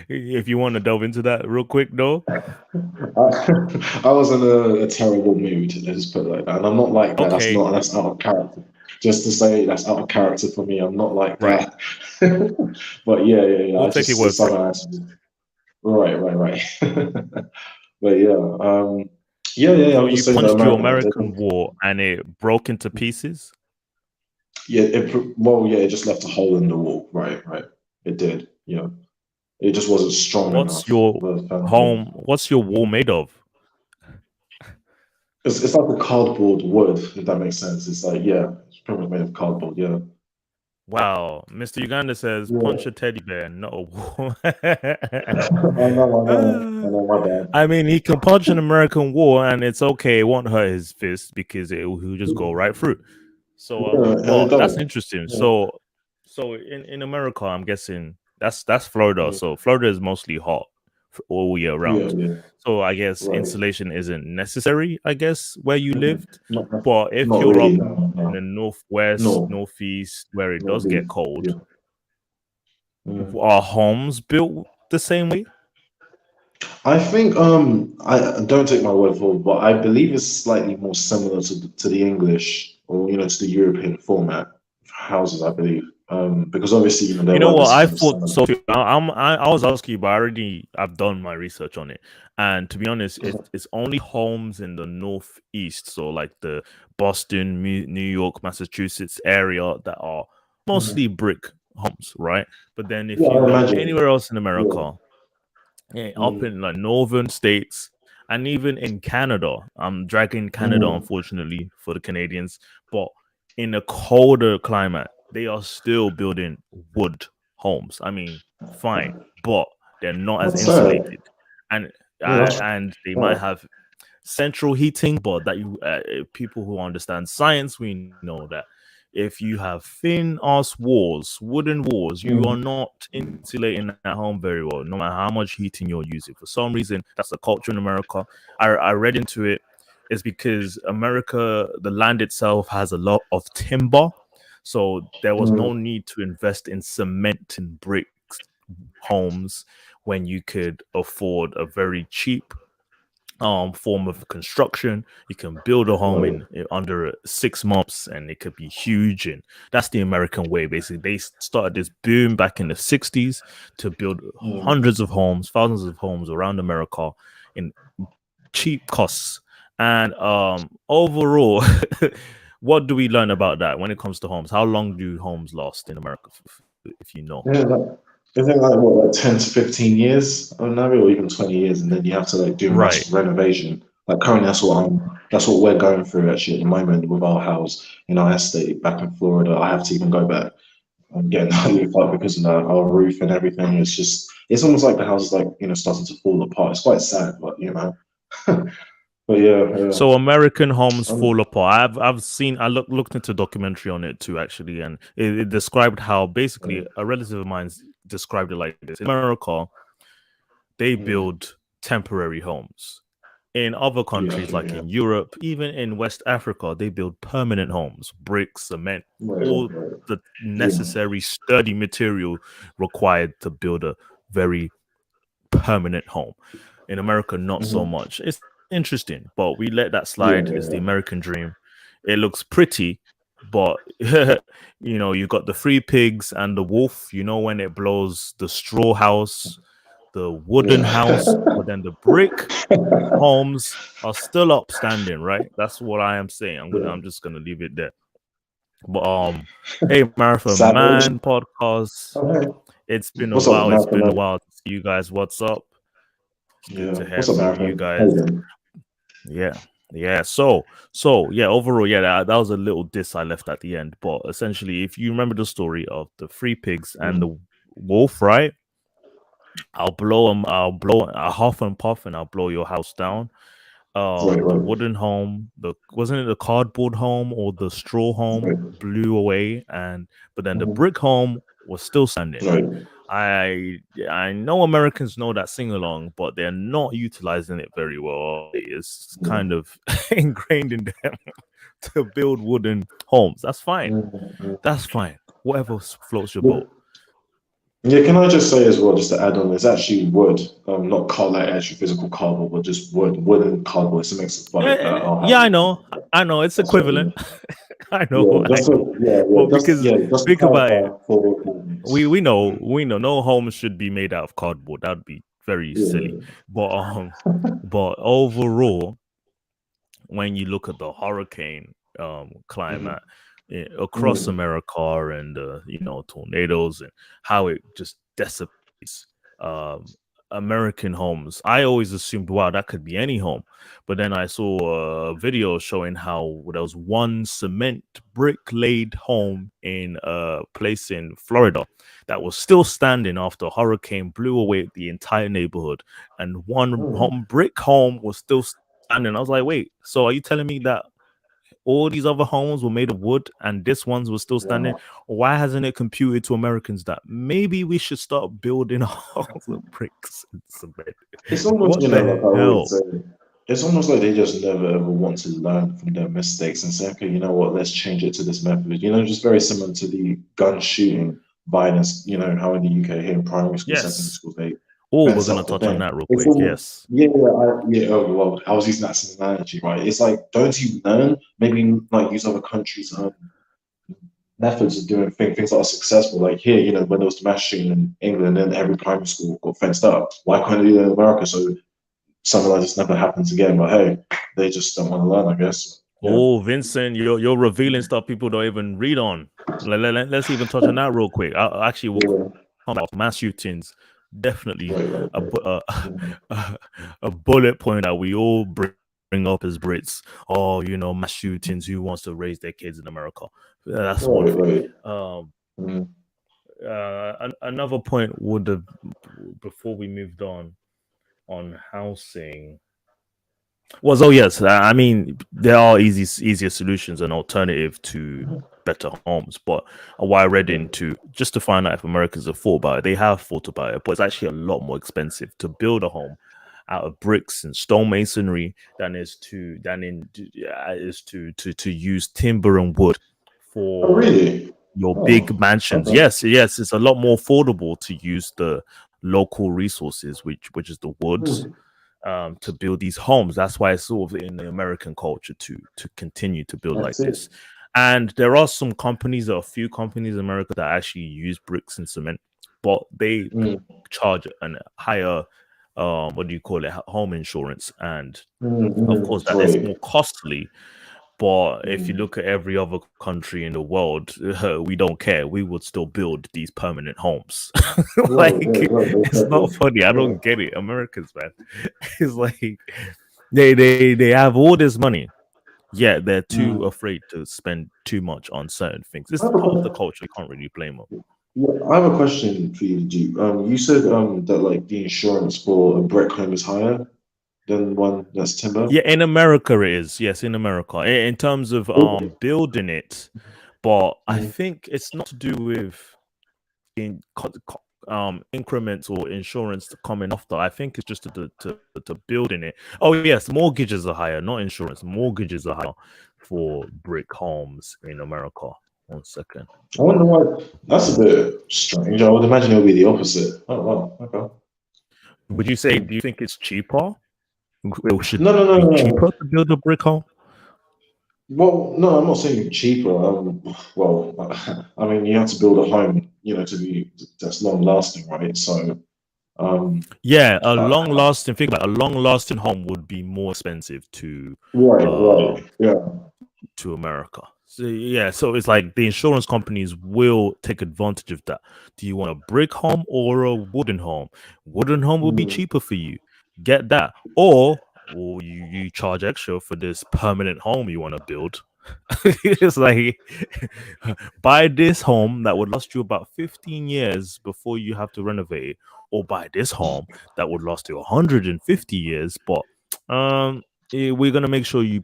If you want to delve into that real quick, though. I was in a terrible mood, let's just put it like that. And I'm not like that. Okay, That's out of character. Just to say that's out of character for me. I'm not like right. that. But yeah. We'll I take your just word for it. somehow right. But yeah. So I'm you just saying that punched your American homes, American wall and it broke into pieces? it just left a hole in the wall. Right. It did. Yeah. It just wasn't strong What's enough. your But what's your wall made of? it's like a cardboard wood, if that makes sense. It's like, yeah, it's pretty much made of cardboard, yeah. Wow, Mr. Uganda says punch Yeah. a teddy bear, not a wall. I know, my bad. I mean, he can punch an American wall and it's okay. It won't hurt his fist because he'll just go right through. So, Yeah, and it but that's doesn't. interesting. Yeah. So in America, I'm guessing that's Florida. Yeah. So Florida is mostly hot all year round. Yeah. So I guess Right. insulation isn't necessary, I guess, where you lived. Not, But if not you're really, up in the northwest, No. northeast, where it Not does really. get cold, Yeah. Mm. are homes built the same way? I think I don't take my word for it, but I believe it's slightly more similar to the English or to the European format of houses, I believe. Because obviously, there You know were what? this I kind of thought so. standard. I was asking you, but I've done my research on it, and to be honest, it's only homes in the northeast, so like the Boston, New York, Massachusetts area that are mostly brick homes, right? But then if Yeah, you I go imagine. anywhere else in Yeah. America, up Mm. in like northern states and even in Canada. I'm dragging Canada, Mm. unfortunately, for the Canadians, but in a colder climate, they are still building wood homes. I mean, fine, but they're not as That's sad. insulated, and Yeah, that's and they might right. have central heating, but that people who understand science, we know that if you have thin ass walls, wooden walls, you are not insulating that home very well, no matter how much heating you're using. For some reason, that's the culture in America. I read into it. It's because America, the land itself has a lot of timber, so there was no need to invest in cement and brick homes when you could afford a very cheap form of construction. You can build a home in under 6 months and it could be huge, and that's the American way. Basically, they started this boom back in the 60s to build hundreds of homes, thousands of homes around America in cheap costs. And overall, what do we learn about that when it comes to homes? How long do homes last in America, if you know? Yeah, I think like 10 to 15 years on average, or even 20 years, and then you have to like do Right. massive renovation. Like currently, that's what we're going through actually at the moment with our house in our estate back in Florida. I have to even go back and get another roof up because of our roof and everything. It's almost like the house is like starting to fall apart. It's quite sad, but but yeah. So American homes Um, fall apart. I've seen. I looked into a documentary on it too, actually, and it described how basically a relative of mine described it like this: in America, they build temporary homes. In other countries, like in Europe, even in West Africa, they build permanent homes, bricks, cement, all the necessary sturdy material required to build a very permanent home. In America, not so much. It's interesting, but we let that slide. It's the American dream. It looks pretty, but you got the three pigs and the wolf. When it blows, the straw house, the wooden house, but then the brick homes are still upstanding, right? That's what I am saying. I'm just gonna leave it there. But hey, Marathon Savage. Man podcast. Okay. It's been a What's up, while. It's Marathon been a Man? while to see you guys. What's up? It's good to hear What's up, from Marathon? you guys. How you doing? Yeah. So yeah, overall, that was a little diss I left at the end. But essentially, if you remember the story of the three pigs and the wolf, right? I'll blow a huff and puff, and I'll blow your house down. The wooden home, wasn't it the cardboard home or the straw home blew away, but then the brick home was still standing. Right. I know Americans know that sing along, but they're not utilizing it very well. It's kind of ingrained in them to build wooden homes. That's fine. That's fine. Whatever floats your boat. Yeah, can I just say as well, just to add on, it's actually wood, not card like actual physical cardboard, but just wood and cardboard. It's a mix of both. Yeah, I know. It's equivalent. I know. Well, because just think about it. for We know no home should be made out of cardboard. That'd be very silly. But overall, when you look at the hurricane climate across America and tornadoes and how it just decimates American homes, I always assumed, wow, that could be any home. But then I saw a video showing how there was one cement brick laid home in a place in Florida that was still standing after a hurricane blew away the entire neighborhood, and one brick home was still standing. I was like, wait, so are you telling me that all these other homes were made of wood and this ones were still standing? Why hasn't it computed to Americans that maybe we should start building our homes with bricks and cement? It's almost, it's almost like they just never ever want to learn from their mistakes and say, okay, you know what, let's change it to this method. Just very similar to the gun shooting violence, how in the UK here in primary school, secondary school, they we're going to touch on that real quick. Yes. I was using that as an analogy, right? It's like, don't you learn? Maybe like use other countries' methods of doing things that are successful. Like here, when there was the mass shooting in England, and every primary school got fenced up. Why can't they do that in America? So something like this never happens again. But hey, they just don't want to learn, I guess. Oh, Vincent, you're revealing stuff people don't even read on. Let's even touch on that real quick. We'll come about mass shootings. Definitely a bullet point that we all bring up as Brits. Oh, mass shootings. Who wants to raise their kids in America? That's one thing. Another point would have, before we moved on housing, was yes. I mean, there are easier solutions and alternative to better homes, but what I read into, just to find out if Americans have thought about it, they have thought about it, but it's actually a lot more expensive to build a home out of bricks and stone masonry than to use timber and wood for your big mansions. Yes, it's a lot more affordable to use the local resources, which is the woods. To build these homes. That's why it's sort of in the American culture to continue to build this. And there are a few companies in America that actually use bricks and cement, but they charge a higher home insurance, and of course that is more costly. But if you look at every other country in the world, we don't care. We would still build these permanent homes. It's not funny. I don't get it. Americans, man. It's like they have all this money, yet they're too afraid to spend too much on certain things. It's part of the culture. You can't really blame them. Yeah, I have a question for you, Duke. You said that like the insurance for a brick home is higher than one that's timber? Yeah, in America it is. Yes, in America. In terms of building it, but I think it's not to do with increments or insurance coming after. I think it's just to building it. Oh yes, mortgages are higher, not insurance. Mortgages are higher for brick homes in America. 1 second. I wonder why. That's a bit strange. I would imagine it would be the opposite. Oh wow. Okay. Would you say? Do you think it's cheaper? It should No. be cheaper to build a brick home? Well, no, I'm not saying cheaper. I mean, you have to build a home, that's long lasting, right? So, yeah, a long lasting. Think about a long lasting home would be more expensive to to America. So it's like the insurance companies will take advantage of that. Do you want a brick home or a wooden home? Wooden home will be cheaper for you. Get that, or you charge extra for this permanent home you want to build. It's like, buy this home that would last you about 15 years before you have to renovate it, or buy this home that would last you 150 years, but we're gonna make sure we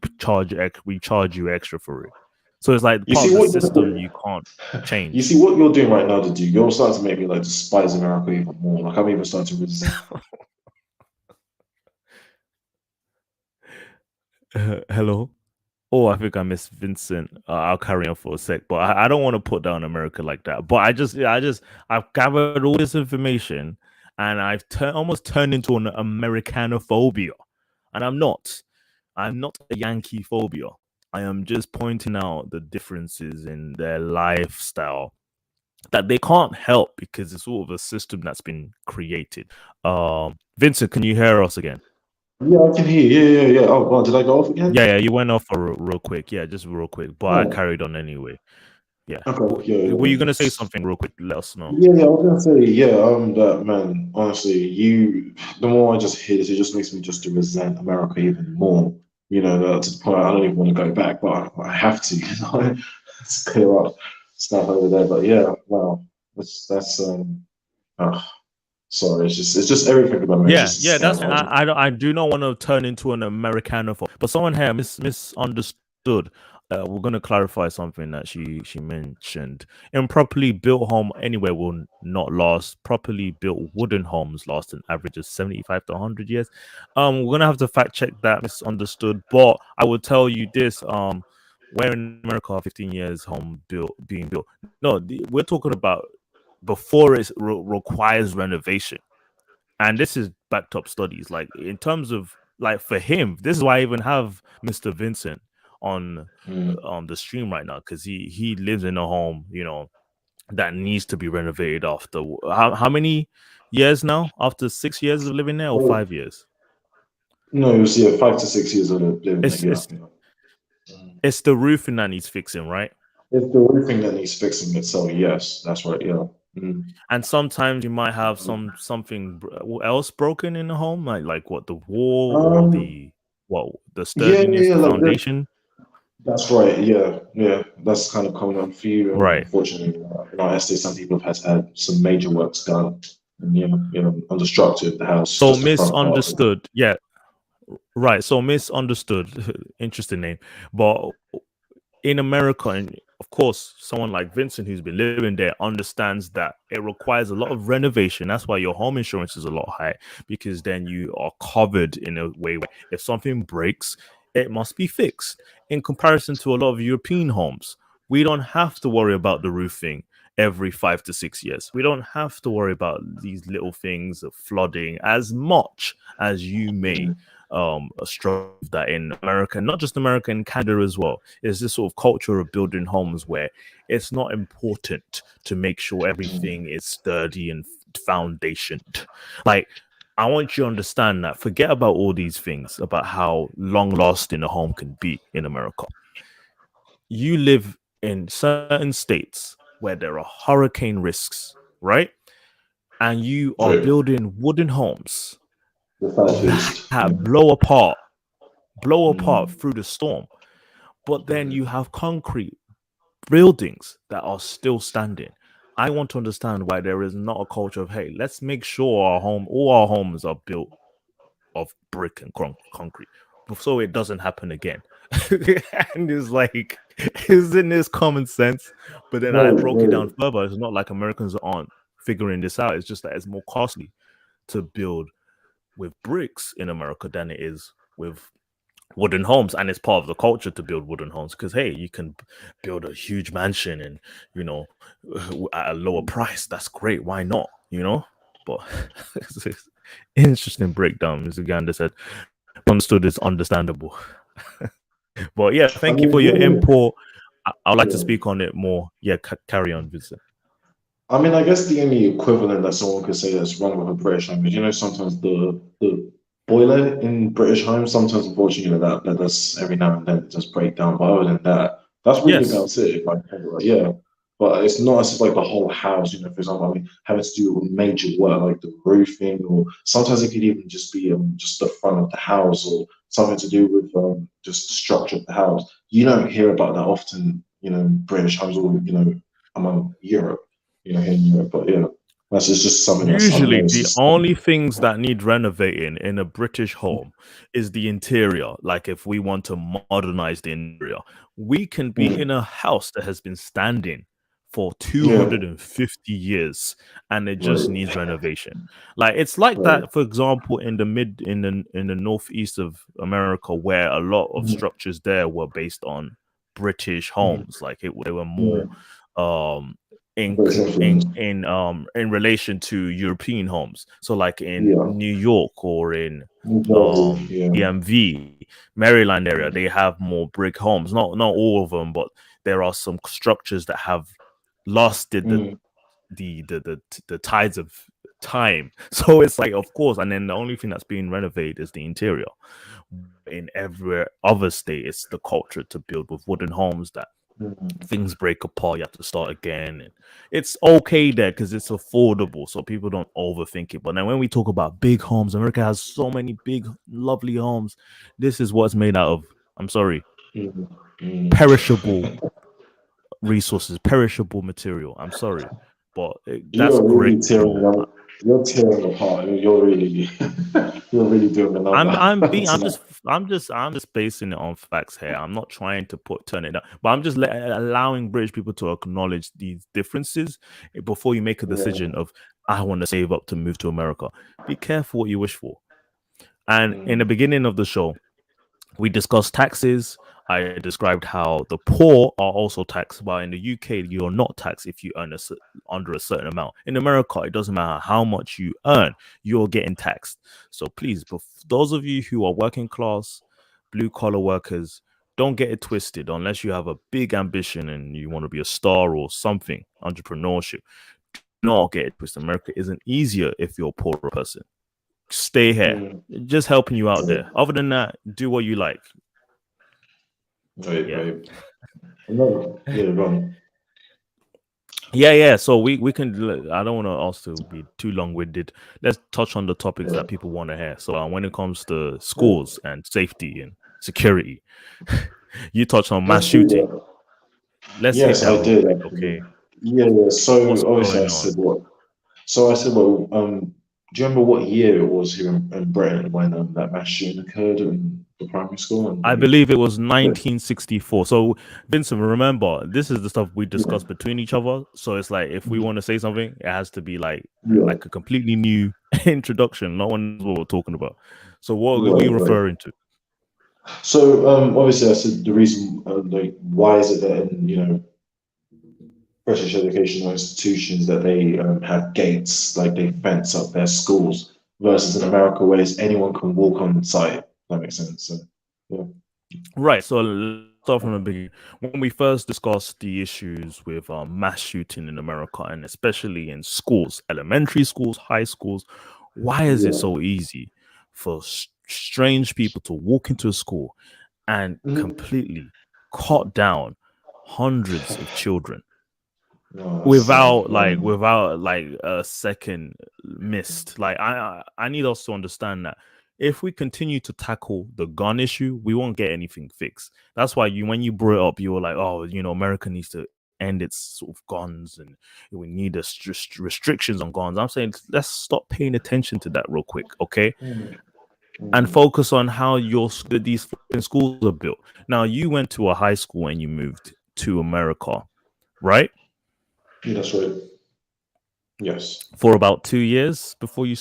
charge you extra for it. So it's like You part see of the what system you can't you change. see what you're doing right now, to do. You're starting to make me like despise America even more. Like I'm even starting to resent. Hello. Oh, I think I missed Vincent. I'll carry on for a sec, but I don't want to put down America like that. But I've gathered all this information, and I've almost turned into an Americanophobia, and I'm not. I'm not a Yankee phobia. I am just pointing out the differences in their lifestyle that they can't help because it's sort of a system that's been created. Vincent, can you hear us again? Yeah, I can hear. Yeah. Oh, God, did I go off again? Yeah, you went off for real quick. Yeah, just real quick. But I Oh, carried on anyway. Yeah. okay. Were you Yeah. gonna say something real quick? Let us know. Yeah, I was gonna say, yeah, that man, honestly, the more I just hear this, it just makes me just to resent America even more. You know, to the point I don't even want to go back, but I have to, you know, to clear up stuff over there. But yeah, wow, that's uh, sorry, it's just everything about me is Yeah, just a yeah, that's scandal. I do not want to turn into an Americanophile, but someone here misunderstood. We're gonna clarify something that she mentioned. Improperly built home anywhere will not last. Properly built wooden homes last an average of 75 to 100 years. We're gonna have to fact check that misunderstood, but I will tell you this. Where in America are 15 years home being built? No, we're talking about before it requires renovation, and this is backed up studies. Like in terms of like for him, this is why I even have Mr. Vincent on Mm. the stream right now, because he lives in a home, that needs to be renovated after how many years now? After 6 years of living there, or Oh, 5 years? no, it was, yeah, 5 to 6 years of living there, It's yeah. it's Yeah. Mm. it's the roofing that needs fixing, right? It's the only thing that needs fixing itself. Yes, that's right. Yeah. Mm. And sometimes you might have something else broken in the home, like what, the wall or Um, the yeah, sturdiness, yeah, the like that. foundation. That's right. Yeah. That's kind of coming up for you. Right. Unfortunately, in our estate, some people have had some major works done, and on the structure of the house, So just the front part of it. misunderstood. Yeah, right. So misunderstood. Interesting name. But in America, and of course, someone like Vincent who's been living there understands that it requires a lot of renovation. That's why your home insurance is a lot high, because then you are covered in a way where if something breaks, it must be fixed. In comparison to a lot of European homes, we don't have to worry about the roofing every 5 to 6 years. We don't have to worry about these little things of flooding as much as you may Mm. struggle with that in America, not just America, in Canada as well. Is this sort of culture of building homes where it's not important to make sure Mm. everything is sturdy and foundationed. Like, I want you to understand that. Forget about all these things about how long lasting a home can be in America. You live in certain states where there are hurricane risks, right? And you are True. building wooden homes The southeast. Yeah. that blow apart Mm. through the storm. But then you Mm. have concrete buildings that are still standing. I want to understand why there is not a culture of, hey, let's make sure all our homes are built of brick and concrete, so it doesn't happen again. And it's like, isn't this common sense? But then I Very, broke it down very. further. It's not like Americans aren't figuring this out. It's just that it's more costly to build with bricks in America than it is with wooden homes, and it's part of the culture to build wooden homes because, hey, you can build a huge mansion and you know at a lower price. That's great. Why not? But it's interesting breakdown. Mr. Gander said understood is understandable. But yeah, I thank you mean, for your yeah, input. I'd like to yeah. speak on it more. Yeah, carry on, Vincent. I mean, I guess the only equivalent that someone could say that's wrong with a British home is, sometimes the boiler in British homes, sometimes unfortunately that does every now and then it does break down. But other than that, that's really Yes. about it. If I think about it, yeah. But it's not as if like the whole house, for example, I mean, having to do with major work like the roofing, or sometimes it could even just be just the front of the house, or something to do with just the structure of the house. You don't hear about that often, British homes, or among Europe, here in Europe. But yeah. That's just something that's Usually, unknown. the only things that need renovating in a British home is the interior. Like, if we want to modernize the interior, we can be in a house that has been standing for Yeah, 250 years and it just right, needs renovation. Like, it's like right. that, for example, in the northeast of America, where a lot of structures there were based on British homes. Like, they were more um British influence. in relation to European homes. So like in Yeah, New York or in New Jersey. Yeah. DMV, Maryland area, they have more brick homes. Not all of them, but there are some structures that have lasted the tides of time. So it's like, of course, and then the only thing that's being renovated is the interior. In every other state, it's the culture to build with wooden homes that things break apart, you have to start again. And it's okay there because it's affordable, so people don't overthink it. But then when we talk about big homes, America has so many big, lovely homes. This is what's made out of, I'm sorry, perishable resources, perishable material. I'm sorry, but that's You're really great. tearing them. You're tearing apart. You're really, you're really doing the number. I'm just basing it on facts here. I'm not trying to turn it down, but I'm just allowing British people to acknowledge these differences before you make a decision of, I want to save up to move to America. Be careful what you wish for. And in the beginning of the show, we discussed taxes. I described how the poor are also taxed, while in the UK, you're not taxed if you earn under a certain amount. In America, it doesn't matter how much you earn, you're getting taxed. So please, those of you who are working class, blue collar workers, don't get it twisted unless you have a big ambition and you want to be a star or something, entrepreneurship. Do not get it twisted. America isn't easier if you're a poorer person. Stay here. Just helping you out there. Other than that, do what you like. Right, right. Yeah, go on. Yeah. So we can. I don't want us to be too long-winded. Let's touch on the topics that people want to hear. So when it comes to schools and safety and security, you touched on mass shooting. Let's hit that I did. quick, okay? Yeah. So What's obviously, going I on? said what. So I said, well, do you remember what year it was here in Britain when that mass shooting occurred in the primary school? I believe it was 1964. So, Vincent, remember, this is the stuff we discuss between each other. So it's like, if we want to say something, it has to be like a completely new introduction. No one knows what we're talking about. So what are we referring to? So obviously, I said the reason, like, why is it that in British educational institutions that they have gates, like they fence up their schools, versus in America where anyone can walk on site. That makes sense. So, yeah. Right. So let's start from the beginning. When we first discussed the issues with mass shooting in America, and especially in schools, elementary schools, high schools, why is it so easy for strange people to walk into a school and completely cut down hundreds of children? Without a second missed. Like, I need us to understand that if we continue to tackle the gun issue, we won't get anything fixed. That's why when you brought it up, you were like, oh, America needs to end its sort of guns and we need restrictions on guns. I'm saying, let's stop paying attention to that real quick, okay? And focus on how these schools are built. Now, you went to a high school and you moved to America, right? Yeah, that's right. Yes. For about 2 years before you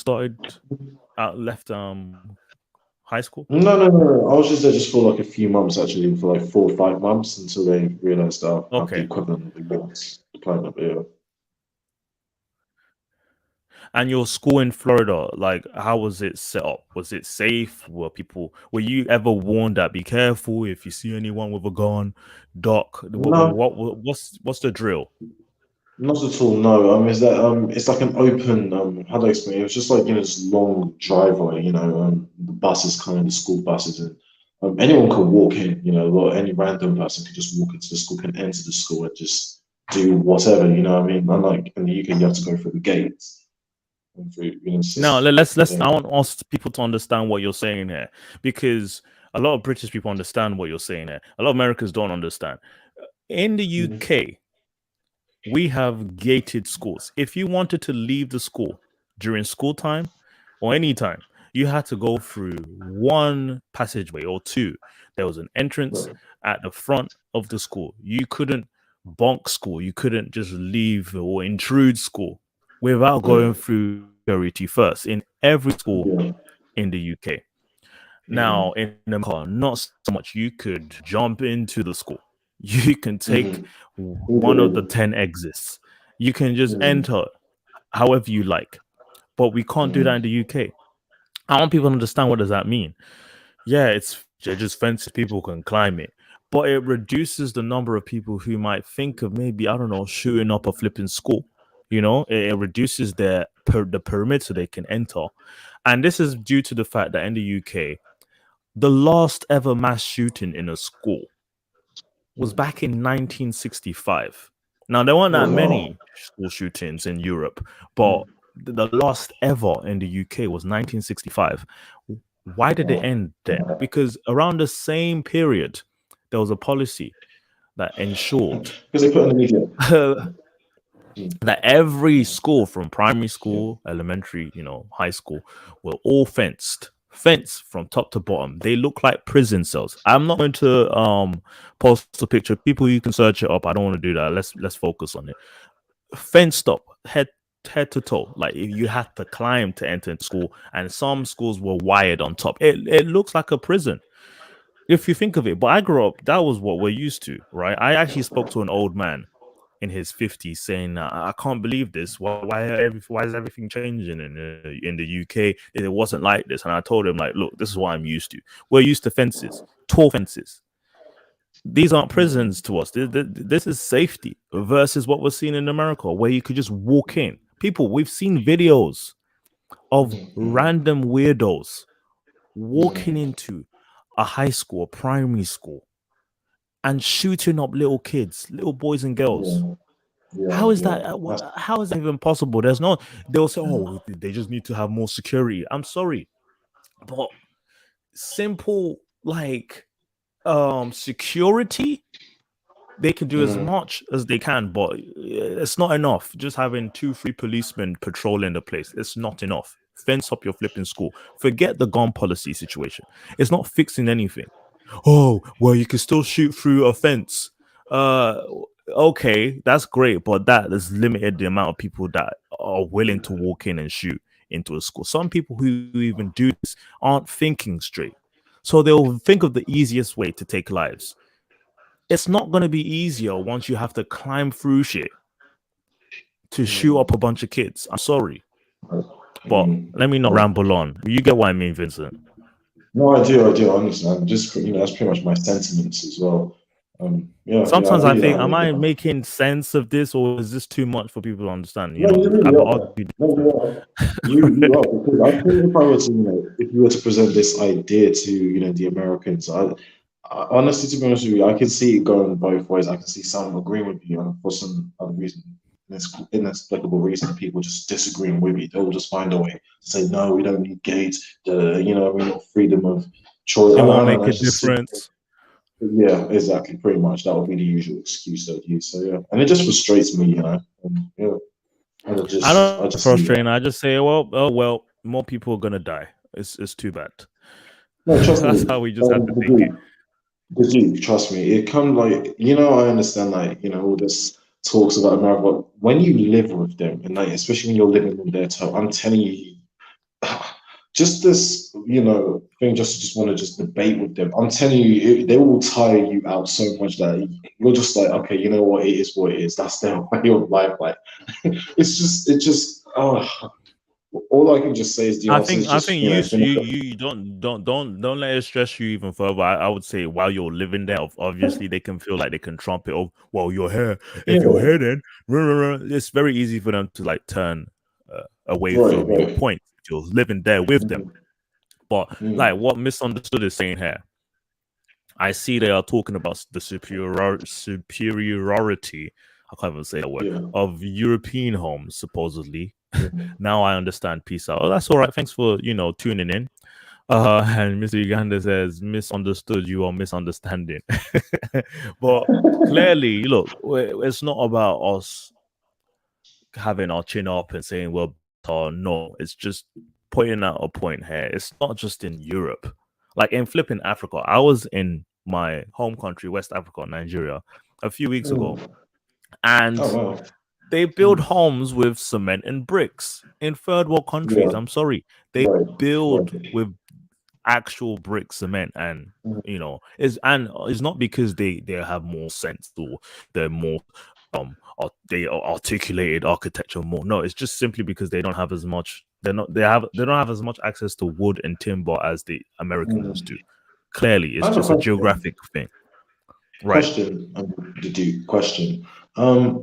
left high school? No. I was just there just for like a few months, actually, for like 4 or 5 months until they realized I have the equivalent of the US diploma. Yeah. And your school in Florida, like, how was it set up? Was it safe? Were you ever warned that be careful if you see anyone with a gun, duck? No. What's the drill? Not at all, no. Is that it's like an open how do I explain it? It was just like this long driveway, the buses coming, the school buses, and anyone could walk in, or any random person could just walk into the school, can enter the school and just do whatever, what I mean? Unlike in the UK, you have to go through the gates. Now let's I want us people to understand what you're saying here, because a lot of British people understand what you're saying here. A lot of Americans don't understand. In the UK, we have gated schools. If you wanted to leave the school during school time or any time, you had to go through one passageway or two. There was an entrance at the front of the school. You couldn't bonk school. You couldn't just leave or intrude school without going through security first in every school in the UK. Now, in America, not so much. You could jump into the school. You can take one of the 10 exits. You can just enter however you like. But we can't do that in the UK. I want people to understand, what does that mean? Yeah, it's just fences, people can climb it. But it reduces the number of people who might think of maybe, I don't know, shooting up a flipping school. You know, it reduces the perimeter they can enter. And this is due to the fact that in the UK, the last ever mass shooting in a school was back in 1965. Now, there weren't that many school shootings in Europe, but the last ever in the UK was 1965. Why did it end then? Because around the same period, there was a policy that ensured Because they put in the media. that every school, from primary school, elementary, high school, were all fenced from top to bottom. They look like prison cells. I'm not going to post a picture. People, you can search it up. I don't want to do that. Let's focus on it. Fenced up, head to toe. Like, you had to climb to enter into school, and some schools were wired on top. It looks like a prison if you think of it. But I grew up, that was what we're used to, right? I actually spoke to an old man in his 50s saying, I can't believe this. Why is everything changing in the UK? It wasn't like this. And I told him, like, look, this is what I'm used to. We're used to fences, tall fences. These aren't prisons to us. This is safety versus what we're seeing in America, where you could just walk in. People, we've seen videos of random weirdos walking into a high school, a primary school, and shooting up little kids, little boys and girls. How is that? How is that even possible? They'll say, oh, they just need to have more security. I'm sorry, but simple, like, security, they can do as much as they can, but it's not enough. Just having 2-3 policemen patrolling the place, it's not enough. Fence up your flipping school. Forget the gun policy situation. It's not fixing anything. Oh, well, you can still shoot through a fence. Okay, that's great, but that has limited the amount of people that are willing to walk in and shoot into a school. Some people who even do this aren't thinking straight. So they'll think of the easiest way to take lives. It's not going to be easier once you have to climb through shit to shoot up a bunch of kids. I'm sorry. But let me not ramble on. You get what I mean, Vincent? No, I do, honestly. I'm just, that's pretty much my sentiments as well. Sometimes I think, am I making sense of this, or is this too much for people to understand? You are. Because I think if I were to, if you were to present this idea to, the Americans, I honestly, to be honest with you, I can see it going both ways. I can see some agreeing with you, and for some other reason, inexplicable reason, people just disagreeing with you. They'll just find a way to say, no, we don't need gates. We need freedom of choice. It won't make a difference. Yeah, exactly. Pretty much, that would be the usual excuse they'd use. So yeah, and it just frustrates me, And, I don't frustrating. I just say, well, more people are gonna die. It's too bad. No, trust That's me. how we just have to think it. Dude, trust me, it come like, I understand, like, all this talks about America, but when you live with them, and like, especially when you're living in their town, I'm telling you, just this, thing, just want to just debate with them. I'm telling you, they will tire you out so much that you're just like, okay, you know what, it is what it is. That's their way of life. Like, all I can just say is I think you don't let it stress you even further. I would say, while you're living there, obviously they can feel like they can trump it. Oh, well, you're here. If you're here, then it's very easy for them to like turn away from your point. If you're living there with them, but like what Misunderstood is saying here, I see they are talking about the superiority. I can't even say that word, of European homes, supposedly. Now I understand. Peace out. Oh, that's all right. Thanks for tuning in. And Mr. Uganda says, misunderstood, you are misunderstanding. But clearly, look, it's not about us having our chin up and saying, well, no, it's just pointing out a point here. It's not just in Europe. Like in flipping Africa, I was in my home country, West Africa, Nigeria, a few weeks ago, and Oh wow. they build homes with cement and bricks in third world countries. Yeah. I'm sorry, they Right. build Right. with actual brick cement, and Mhm. it's not because they have more sense or they're more they articulated architecture more. No, it's just simply because they don't have as much. They don't have as much access to wood and timber as the Americans do. Clearly, I it's have a just a question. geographic thing. Right. Question, question. Um,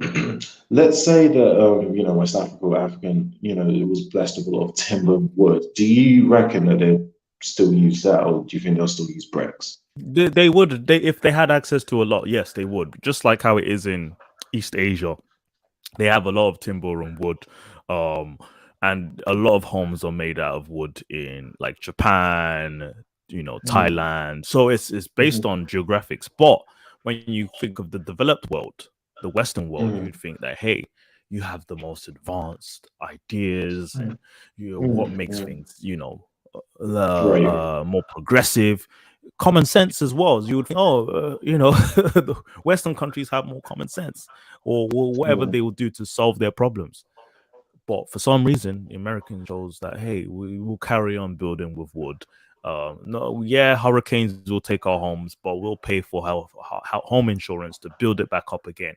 let's say that West Africa or African, it was blessed with a lot of timber and wood. Do you reckon that they still use that, or do you think they'll still use bricks? They would. If they had access to a lot, yes, they would. Just like how it is in East Asia, they have a lot of timber and wood, and a lot of homes are made out of wood in like Japan, Thailand. So it's based on geographics. But when you think of the developed world, the Western world, you'd think that, hey, you have the most advanced ideas, and what makes things Right. more progressive, common sense as well. You would think, the Western countries have more common sense, or whatever they will do to solve their problems. But for some reason, the Americans chose that, hey, we will carry on building with wood. No, yeah, hurricanes will take our homes, but we'll pay for home insurance to build it back up again.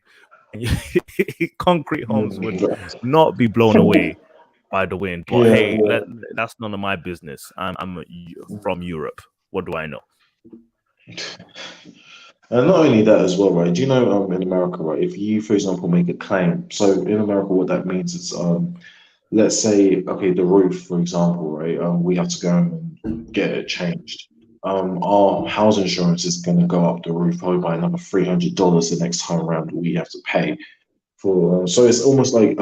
Concrete homes would not be blown away by the wind. But Yeah, hey, yeah. that's none of my business. I'm from Europe. What do I know? And not only that as well, right? Do you know, in America, right, if you, for example, make a claim, so in America, what that means is, let's say, okay, the roof, for example, right, we have to go and get it changed. Our house insurance is going to go up the roof probably by another $300 the next time around we have to pay for. So it's almost like,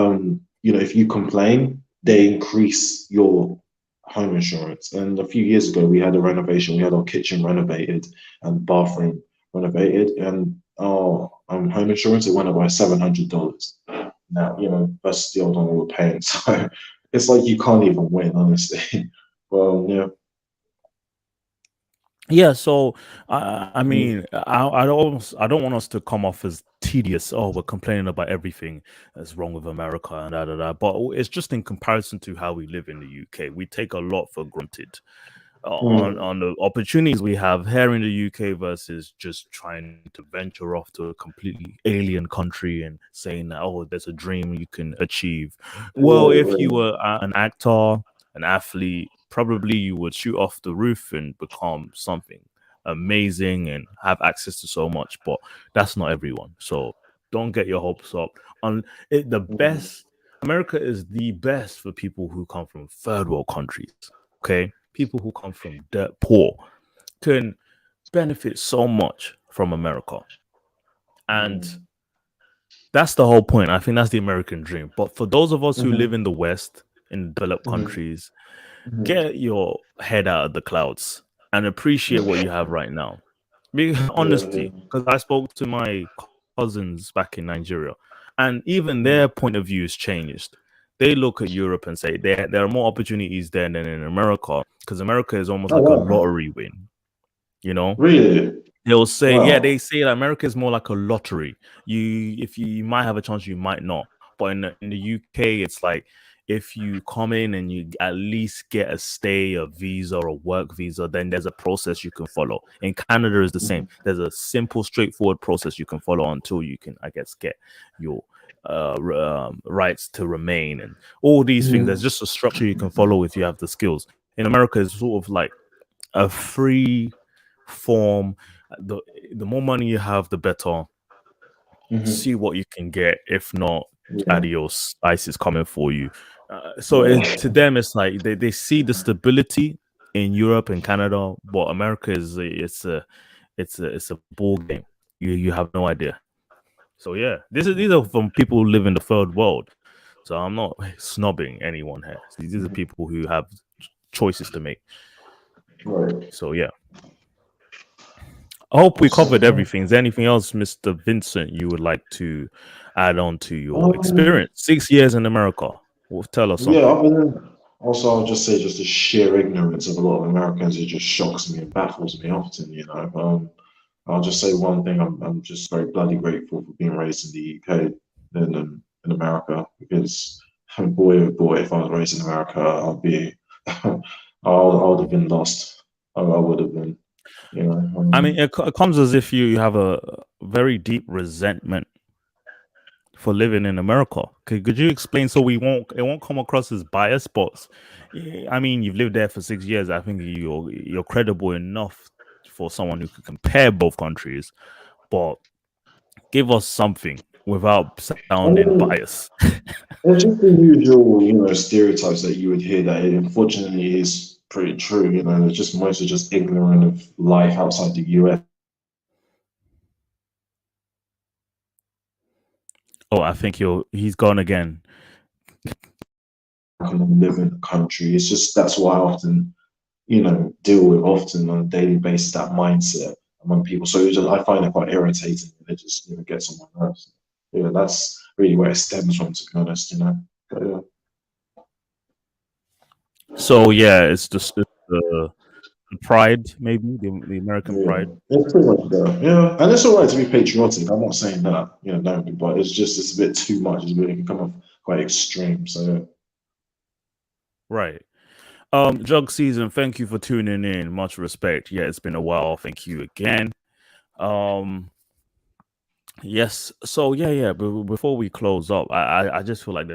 if you complain, they increase your home insurance. And a few years ago, we had a renovation. We had our kitchen renovated and bathroom renovated, and our home insurance, it went up by $700. Now, that's still not what we're paying. So it's like you can't even win, honestly. Well, yeah. Yeah, so I mean, I don't want us to come off as tedious. Oh, we're complaining about everything that's wrong with America and da da da. But it's just in comparison to how we live in the UK. We take a lot for granted on the opportunities we have here in the UK versus just trying to venture off to a completely alien country and saying that, oh, there's a dream you can achieve. Well, if you were an actor, an athlete, probably you would shoot off the roof and become something amazing and have access to so much. But that's not everyone. So don't get your hopes up. The best, America is the best for people who come from third world countries. Okay, people who come from dirt poor can benefit so much from America, and that's the whole point. I think that's the American dream. But for those of us who live in the West, in developed countries, get your head out of the clouds and appreciate what you have right now. Honesty, because I spoke to my cousins back in Nigeria, and even their point of view has changed. They look at Europe and say there are more opportunities there than in America, because America is almost like a lottery win. Really? They'll say, Wow. they say that America is more like a lottery. If you might have a chance, you might not. But in the UK, it's like if you come in and you at least get a stay, a visa, or a work visa, then there's a process you can follow. In Canada, is the same. There's a simple, straightforward process you can follow until you can, I guess, get your rights to remain and all these things. There's just a structure you can follow if you have the skills. In America, it's sort of like a free form. The more money you have, the better. See what you can get. If not, adios. ICE is coming for you. To them, it's like they see the stability in Europe and Canada, but America it's a ball game. You have no idea. So yeah, these are from people who live in the third world. So I'm not snobbing anyone here. These are people who have choices to make. Right. So yeah, I hope we covered So, everything. Is there anything else, Mr. Vincent, you would like to add on to your um, experience? 6 years in America. Well, tell us yeah, something. other than also, I'll just say just the sheer ignorance of a lot of Americans, it just shocks me and baffles me often, you know. I'll just say one thing, I'm just very bloody grateful for being raised in the UK than in America, because boy, oh boy, if I was raised in America, I'd be, I would have been lost. I would have been, you know. I mean, it comes as if you have a very deep resentment for living in America. Could you explain so it won't come across as bias? But I mean, you've lived there for 6 years. I think you're credible enough for someone who could compare both countries. But give us something without I sounding mean, biased. it's just the usual, you know, stereotypes that you would hear that it unfortunately is pretty true, you know, it's just mostly just ignorant of life outside the US. Oh, I think he's gone again. And live in the country. It's just that's why I often, you know, deal with often on a daily basis that mindset among people. So it's just, I find it quite irritating and it just, you know, gets on my nerves. Yeah, that's really where it stems from, to be honest, you know. But, yeah. So yeah, it's just the pride, maybe the American Yeah, pride. it's pretty much that. Yeah, and it's all right to be patriotic. I'm not saying that, you know, don't be, but it's just it's a bit too much. It's a bit, it can come off quite extreme. So yeah. Right. Jug Season, thank you for tuning in. Much respect. Yeah, it's been a while. Thank you again. Um, yes. So yeah. But before we close up, I just feel like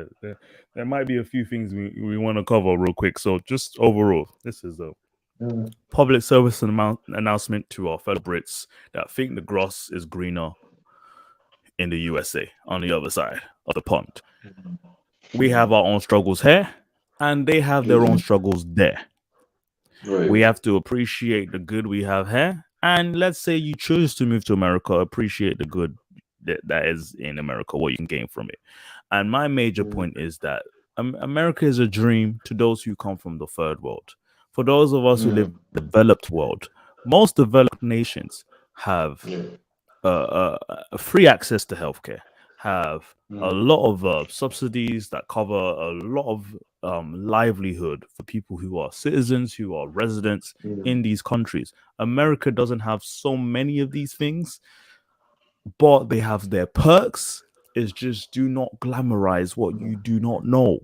there might be a few things we want to cover real quick. So just overall, this is a public service announcement to our fellow Brits that think the grass is greener in the USA on the other side of the pond. We have our own struggles here, and they have their own struggles there. Right. We have to appreciate the good we have here. And let's say you choose to move to America, appreciate the good that is in America, what you can gain from it. And my major point is that America is a dream to those who come from the third world. For those of us who live in the developed world, most developed nations have free access to healthcare, have a lot of subsidies that cover a lot of livelihood for people who are citizens, who are residents in these countries. America doesn't have so many of these things, but they have their perks. It's just do not glamorize what you do not know.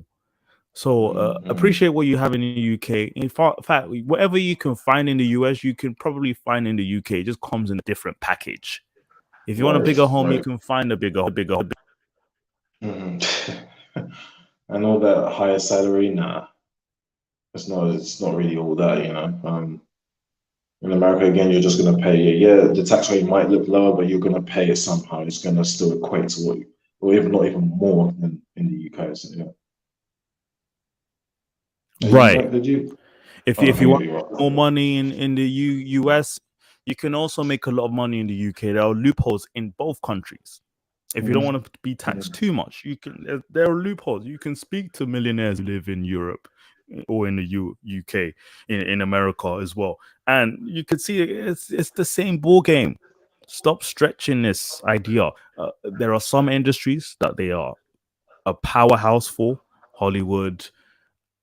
So appreciate what you have in the UK. In fact, whatever you can find in the US, you can probably find in the UK. It just comes in a different package. If you want a bigger home, you can find a bigger. And all that higher salary, nah, it's not really all that, you know. In America, again, you're just going to pay it. Yeah, the tax rate might look lower, but you're going to pay it somehow. It's going to still equate to what, or even not even more than in the UK. So, yeah. Right. Did you? If you want more money in the US, you can also make a lot of money in the UK. There are loopholes in both countries. If you don't want to be taxed too much, there are loopholes. You can speak to millionaires who live in Europe or in the UK, in America as well. And you can see it's the same ball game. Stop stretching this idea. There are some industries that they are a powerhouse for: Hollywood,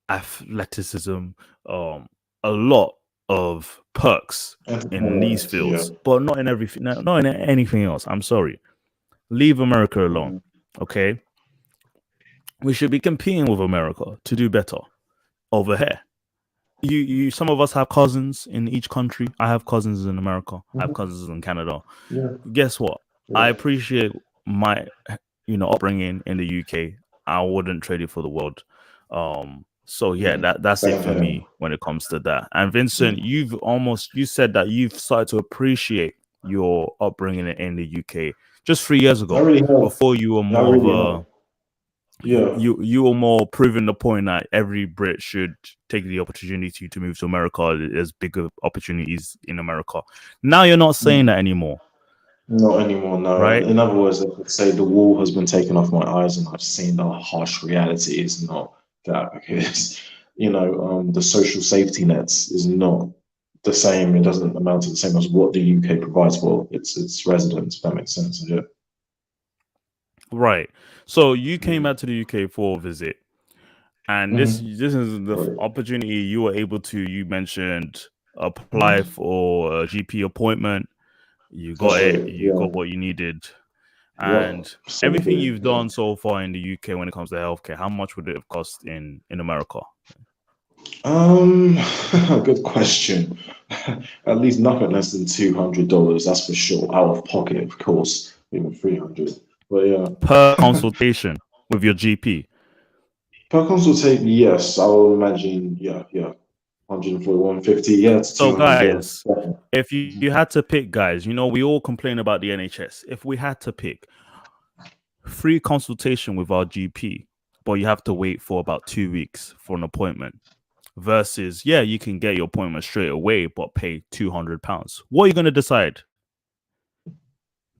athleticism, a lot of perks in these fields, but not in everything. Not in anything else. I'm sorry. Leave America alone. Okay. We should be competing with America to do better over here. You some of us have cousins in each country. I have cousins in America. I have cousins in Canada. Guess what? I appreciate my upbringing in the UK. I wouldn't trade it for the world. So yeah, that's it for me when it comes to that. And Vincent, you said that you've started to appreciate your upbringing in the UK just 3 years ago. Before you were more of a you were more proving the point that every Brit should take the opportunity to move to America. There's bigger opportunities in America. Now you're not saying that anymore. Not anymore, no. Right? In other words, I could say the wall has been taken off my eyes and I've seen the harsh reality is not that, because, the social safety nets is not the same. It doesn't amount to the same as what the UK provides for its residents. If that makes sense. Yeah. Right. So you came back to the UK for a visit, and this Mhm. is the Right. opportunity you were able to. You mentioned apply for a GP appointment. You got That's it. right. You Yeah. got what you needed, Yeah. and everything Simply. you've done so far in the UK when it comes to healthcare, how much would it have cost in America? Um, good question. At least nothing less than $200. That's for sure. Out of pocket, of course. Even 300. But yeah. Per consultation with your GP. Per consultation, yes, I will imagine. Yeah, yeah. 140, 150. Yeah, it's So, 200. Yeah, guys, definitely. if you had to pick, guys, we all complain about the NHS. If we had to pick free consultation with our GP, but you have to wait for about 2 weeks for an appointment, versus, yeah, you can get your appointment straight away, but pay £200. What are you going to decide?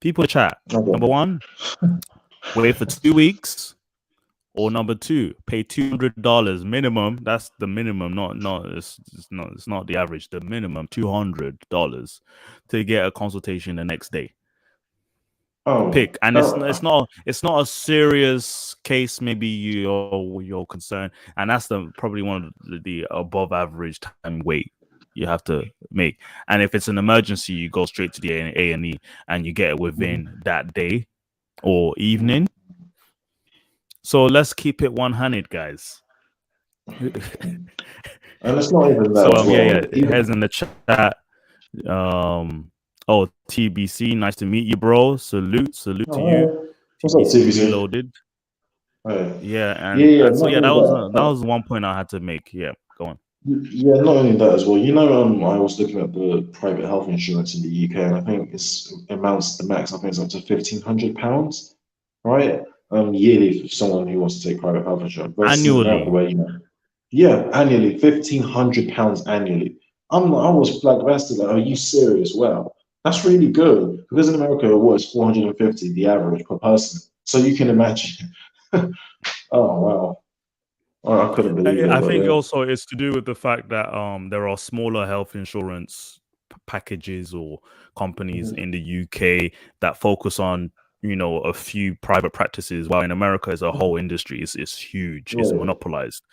People chat. Okay. Number one, wait for 2 weeks. Or number two, pay $200 minimum. That's the minimum, it's not the average. The minimum $200 to get a consultation the next day. Oh, Pick, and oh, it's not a serious case. Maybe you're concerned, and that's probably one of the above average time wait you have to make. And if it's an emergency, you go straight to the A&E, and you get it within that day or evening. So let's keep it 100, guys. and it's not even that So as well. yeah, Even, heads in the chat. Oh, TBC, nice to meet you, bro. Salute to you. what's up, TBC TBC? Reloaded. Oh, Yeah, yeah, and so not yeah, only that was one point I had to make. Yeah, go on. Yeah, not only that as well. I was looking at the private health insurance in the UK, and I think it's amounts the max. I think it's up to £1,500, right? Yearly for someone who wants to take private health insurance. Versus in America, Annually. where yeah, annually, £1,500 annually. I was flabbergasted. Like, are you serious? Wow, that's really good. Because in America, it was 450, the average per person. So you can imagine. Oh wow, I couldn't believe it. I But think yeah. also it's to do with the fact that there are smaller health insurance packages or companies in the UK that focus on a few private practices, while in America as a whole industry is huge, it's Right. monopolized.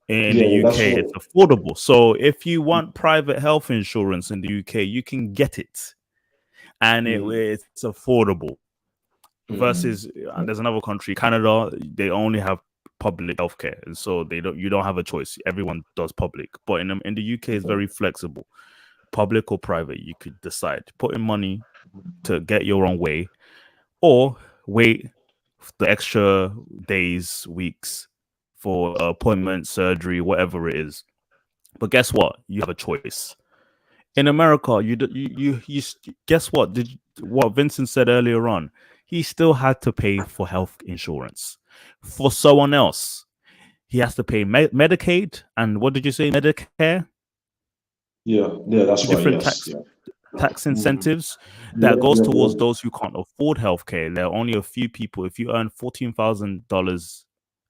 In the Yeah, that's UK, what. it's affordable. So if you want private health insurance in the UK, you can get it, and it's affordable. Versus, there's another country, Canada, they only have public healthcare, and so you don't have a choice. Everyone does public, but in the UK, it's very flexible. Public or private, you could decide put in money to get your own way, or wait the extra days, weeks for appointment, surgery, whatever it is. But guess what? You have a choice. In America, you guess what? What Vincent said earlier on? He still had to pay for health insurance for someone else. He has to pay Medicaid, and what did you say? Medicare? Yeah, that's right. Different Yes, yeah. tax incentives Yeah, that goes yeah, towards yeah. those who can't afford healthcare. There are only a few people. If you earn $14,000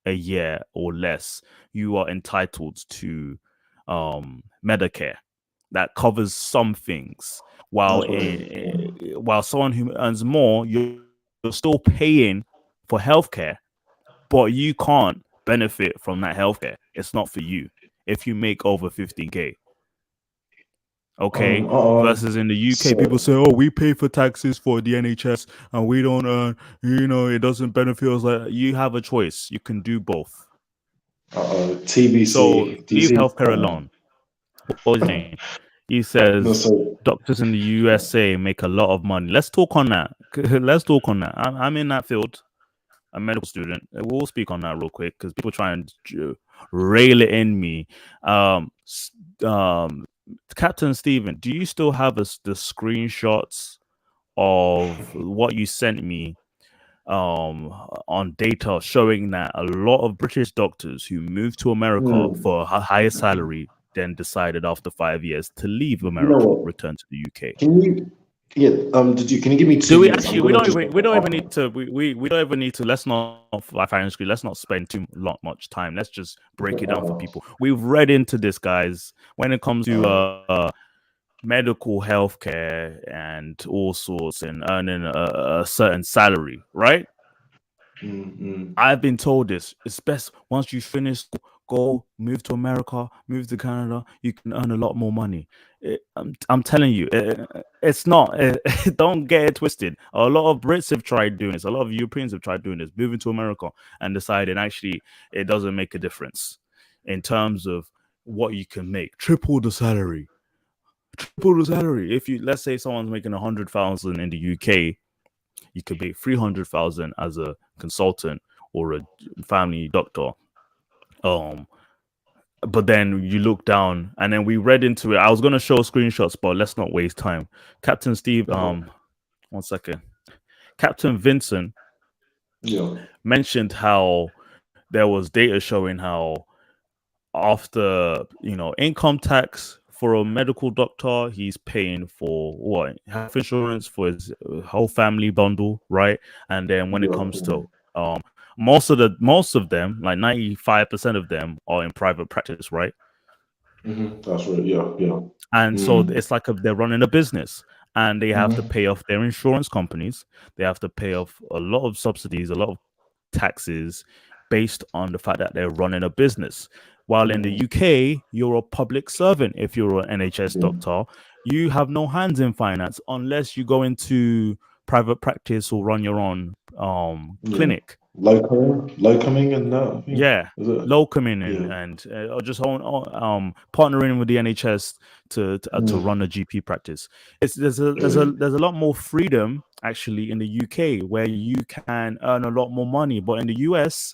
a year or less, you are entitled to Medicare. That covers some things. While That's right. while someone who earns more, you're still paying for healthcare, but you can't benefit from that healthcare. It's not for you if you make over 15K. Okay. Versus in the UK, people say, "Oh, we pay for taxes for the NHS, and we don't earn. It doesn't benefit us." Like, you have a choice. You can do both. TBC. So Do you leave see? healthcare alone. What was his name? He says doctors in the USA make a lot of money. Let's talk on that. Let's talk on that. I'm in that field. A medical student. We'll speak on that real quick because people try and rail it in me. Captain Stephen, do you still have the screenshots of what you sent me on data showing that a lot of British doctors who moved to America for a higher salary then decided after 5 years to leave America, return to the UK? Can you? Yeah. Can you give me 2 Do we minutes? actually? We don't even need to. We don't even need to. Let's not Let's not spend much time. Let's just break it down for people. We've read into this, guys. When it comes to medical health care and all sorts and earning a certain salary, right? I've been told this. It's best once you finish, go move to America, move to Canada. You can earn a lot more money. I'm telling you, it's not. Don't get it twisted. A lot of Brits have tried doing this. A lot of Europeans have tried doing this, moving to America and decided actually it doesn't make a difference in terms of what you can make. Triple the salary. Triple the salary. If you, let's say someone's making 100,000 in the UK, you could make 300,000 as a consultant or a family doctor. But then you look down, and then we read into it. I was gonna show screenshots, but let's not waste time. Captain Steve, 1 second. Captain Vincent mentioned how there was data showing how after income tax for a medical doctor, he's paying for what, health insurance for his whole family bundle, right? And then when it comes to most of them, like 95% of them, are in private practice, right? That's right. Yeah. And so it's like they're running a business, and they have to pay off their insurance companies. They have to pay off a lot of subsidies, a lot of taxes, based on the fact that they're running a business. While in the UK, you're a public servant. If you're an NHS doctor, you have no hands in finance unless you go into private practice or run your own clinic. Locuming and that. Yeah, locuming and just partnering with the NHS to run a GP practice. There's a lot more freedom actually in the UK where you can earn a lot more money, but in the US,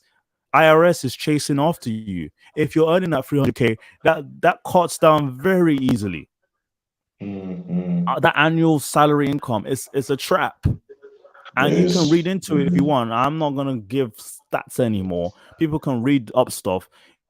IRS is chasing after you. If you're earning that 300k, that cuts down very easily. That annual salary income is a trap. And you can read into it if you want. I'm not going to give stats anymore. People can read up stuff.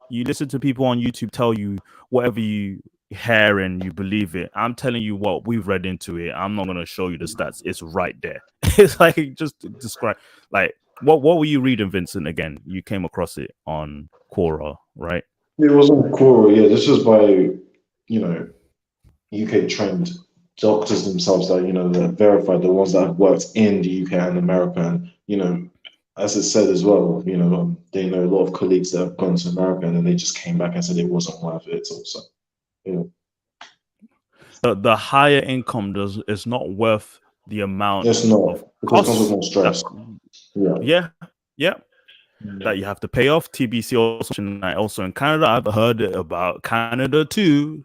You listen to people on YouTube tell you whatever you hear and you believe it. I'm telling you what we've read into it. I'm not going to show you the stats. It's right there. It's like, just describe, like, what were you reading, Vincent, again? You came across it on Quora, right? It was on Quora, yeah. This was by, UK trained doctors themselves that that verified, the ones that have worked in the UK and America, and as it said as well, they know a lot of colleagues that have gone to America and then they just came back and said it wasn't worth it. Also, the higher income is not worth the amount. It's not, because it comes with more stress. That you have to pay off. TBC also in Canada. I've heard about Canada too.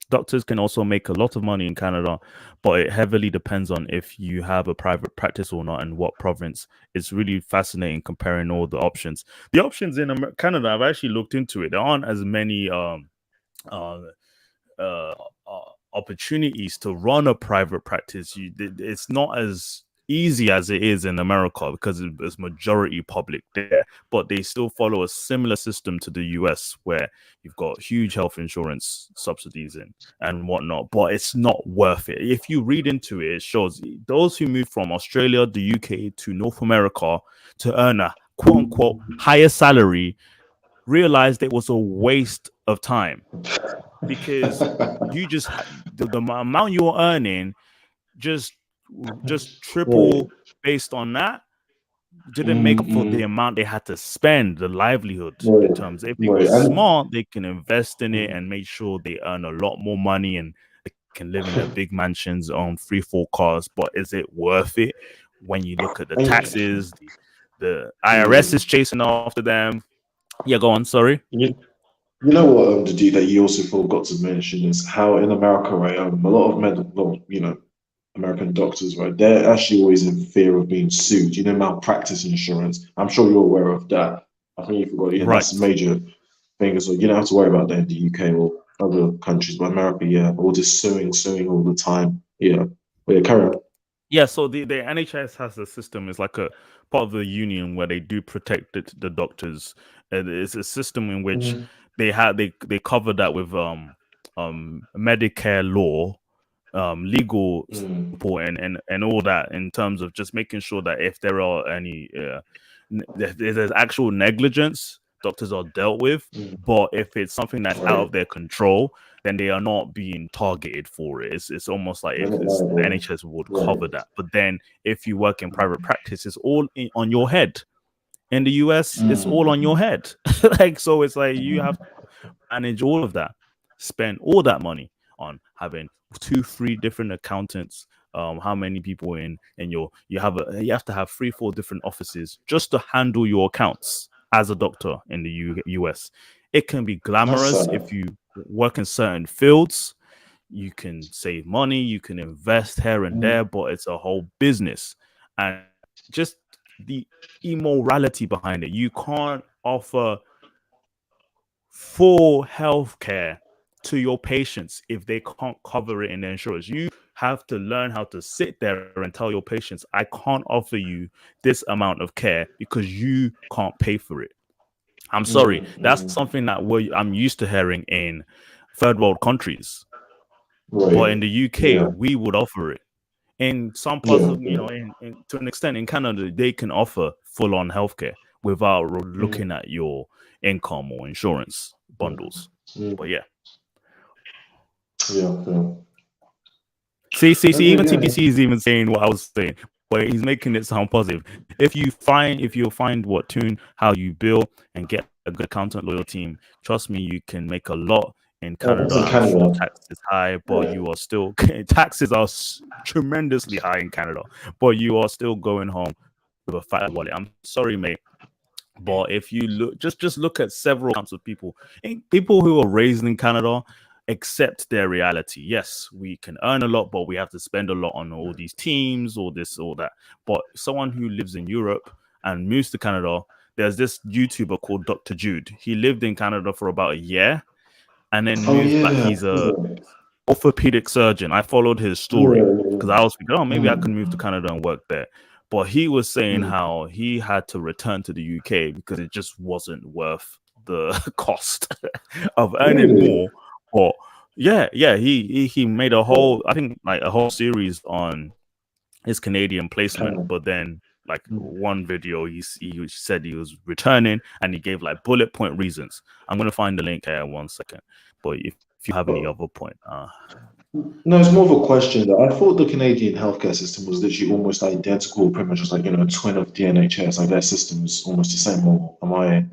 Doctors can also make a lot of money in Canada, but it heavily depends on if you have a private practice or not and what province. It's really fascinating comparing all the options. The options in Canada, I've actually looked into it. There aren't as many opportunities to run a private practice. It's not as easy as it is in America because it's majority public there, but they still follow a similar system to the US where you've got huge health insurance subsidies and whatnot, but it's not worth it. If you read into it, it shows those who move from Australia, the UK to North America to earn a quote unquote higher salary realized it was a waste of time, because you just the amount you're earning just triple based on that didn't make up for the amount they had to spend, the livelihood in terms. If they were smart, they can invest in it and make sure they earn a lot more money and they can live in their big mansions, own 3-4 cars. But is it worth it when you look at the taxes? The IRS is chasing after them. Yeah, go on. Sorry. You know what, the dude that you also forgot to mention is how in America, right, a lot of medical, American doctors, right, they're actually always in fear of being sued. Malpractice insurance. I'm sure you're aware of that. I think you forgot. Yeah, right. That's a major thing. So you don't have to worry about that in the UK or other countries, but America, or just suing all the time. Yeah, but carry on. Yeah, so the NHS has a system. It's like a part of the union where they do protect the doctors. And it's a system in which they cover that with Medicare law, legal support and all that, in terms of just making sure that if there are any there's actual negligence, doctors are dealt with. But if it's something that's out of their control, then they are not being targeted for it. It's almost like the NHS would cover that. But then if you work in private practice, it's all on your head. In the US, it's all on your head. Like, so it's like you have to manage all of that, spend all that money on having 2-3 different accountants. How many people in you have to have 3-4 different offices just to handle your accounts as a doctor in the US. It can be glamorous if you work in certain fields. You can save money, you can invest here and there, but it's a whole business. And just the immorality behind it. You can't offer full healthcare to your patients if they can't cover it in their insurance. You have to learn how to sit there and tell your patients, I can't offer you this amount of care because you can't pay for it. I'm sorry. That's something that I'm used to hearing in third world countries. But in the UK, we would offer it. In some parts of, to an extent in Canada, they can offer full-on healthcare without looking at your income or insurance bundles. But See, even TBC is even saying what I was saying, but he's making it sound positive. If you find what tune how you bill and get a good accountant loyal team, trust me, you can make a lot in Canada. I'm sure tax is high, but you are still taxes are tremendously high in Canada, but you are still going home with a fat wallet. I'm sorry, mate. But if you look, just look at several counts of people who are raised in Canada, accept their reality. Yes, we can earn a lot, but we have to spend a lot on all these teams, all this, all that. But someone who lives in Europe and moves to Canada, there's this YouTuber called Dr. Jude. He lived in Canada for about a year and then moved back. He's a orthopedic surgeon. I followed his story because I was thinking, maybe I can move to Canada and work there. But he was saying how he had to return to the UK because it just wasn't worth the cost of earning more. But he made a whole series on his Canadian placement. But then one video, he said he was returning and he gave bullet point reasons. I'm gonna find the link here in 1 second. But if you have any other point, no, it's more of a question. I thought the Canadian healthcare system was literally almost identical, pretty much just a twin of the NHS. Like their system is almost the same. Or am I?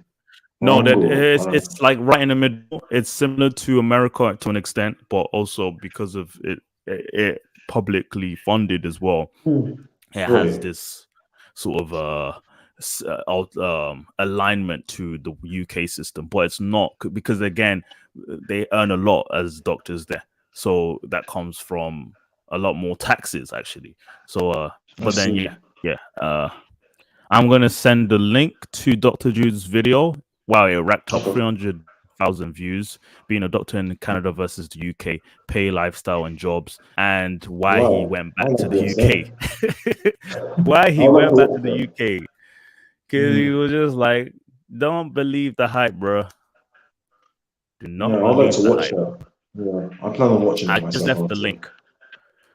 No, it's like right in the middle. It's similar to America to an extent, but also because of it publicly funded as well. It has this sort of alignment to the UK system, but it's not because again they earn a lot as doctors there, so that comes from a lot more taxes actually. So, but then I'm gonna send the link to Dr. Jude's video. Wow, it racked up 300,000 views. Being a doctor in Canada versus the UK, pay, lifestyle, and jobs, and why he went back to the UK. Why he went back to the UK? Because he was just like, don't believe the hype, bro. Do not believe the hype. Yeah, I plan on watching it myself. I just left the link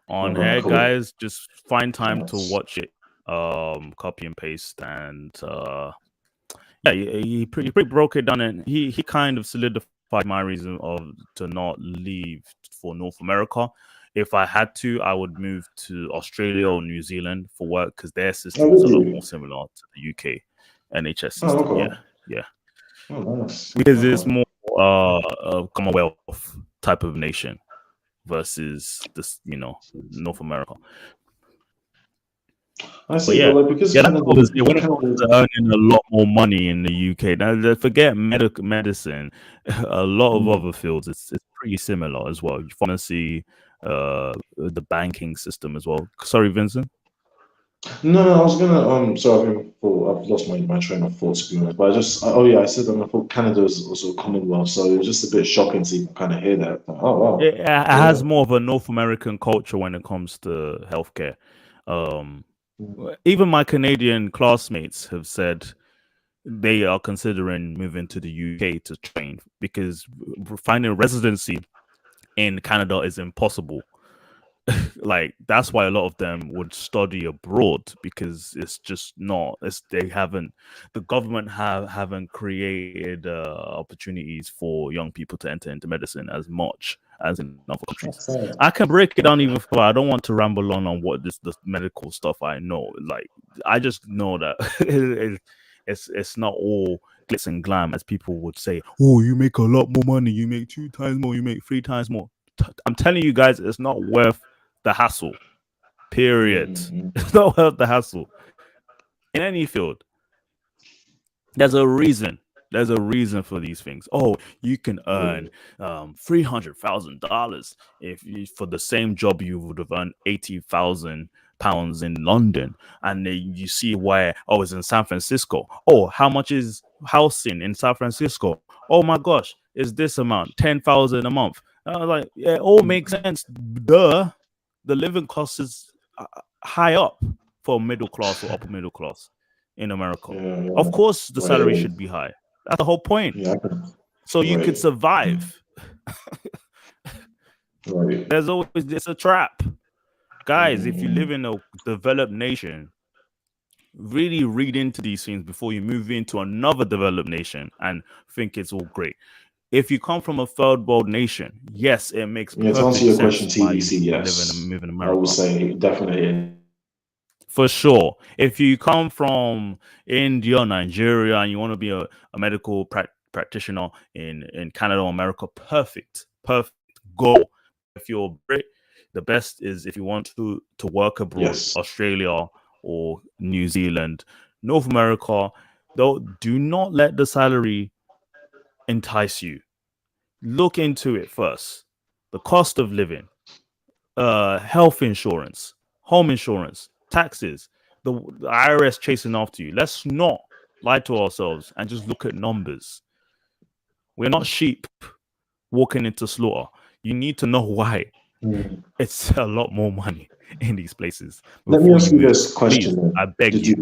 on here, guys. Just find time to watch it. Copy and paste, and he pretty broke it down, and he kind of solidified my reason to not leave for North America. If I had to, I would move to Australia or New Zealand for work because their system is a lot more similar to the UK NHS system. Because it's more a Commonwealth type of nation versus this, North America. I see, because when it comes to earning a lot more money in the UK, now forget medicine, a lot of other fields, it's pretty similar as well. Pharmacy, the banking system as well. Sorry, Vincent. No, I was gonna sorry, I've lost my train of thought to be honest. But I said I thought Canada is also a Commonwealth, so it was just a bit shocking to kind of hear that. Oh wow, it has more of a North American culture when it comes to healthcare. Even my Canadian classmates have said they are considering moving to the UK to train because finding residency in Canada is impossible. like that's why a lot of them would study abroad, because it's just not, they haven't, the government haven't created opportunities for young people to enter into medicine as much as in other countries. I can break it down even further. I don't want to ramble on what the medical stuff I know. Like, I just know that it's not all glitz and glam as people would say. Oh, you make a lot more money, you make 2 times more, you make 3 times more. I'm telling you guys, it's not worth the hassle. Period. It's not worth the hassle. In any field, there's a reason. There's a reason for these things. Oh, you can earn $300,000 for the same job you would have earned £80,000 in London, and then you see where, oh, it's in San Francisco. Oh, how much is housing in San Francisco? Oh my gosh, is this amount $10,000 a month? I was like, yeah, it all makes sense. Duh. The living cost is high up for middle class or upper middle class in America. Yeah. Of course, the salary should be high. That's the whole point. Yeah. So you could survive. There's always, it's a trap. Guys, if you live in a developed nation, really read into these things before you move into another developed nation and think it's all great. If you come from a third world nation, yes, it makes perfect to answer your sense question, TBC, yes. move in America. I would say definitely. For sure. If you come from India, Nigeria, and you want to be a medical practitioner in Canada or America, perfect. Go. If you're a Brit, the best is if you want to work abroad, yes. Australia or New Zealand. North America, though, do not let the salary entice you. Look into it first. The cost of living, health insurance, home insurance, taxes, the IRS chasing after you. Let's not lie to ourselves and just look at numbers. We're not sheep walking into slaughter. You need to know why. It's a lot more money in these places. Let me ask you this question. Please, I beg you.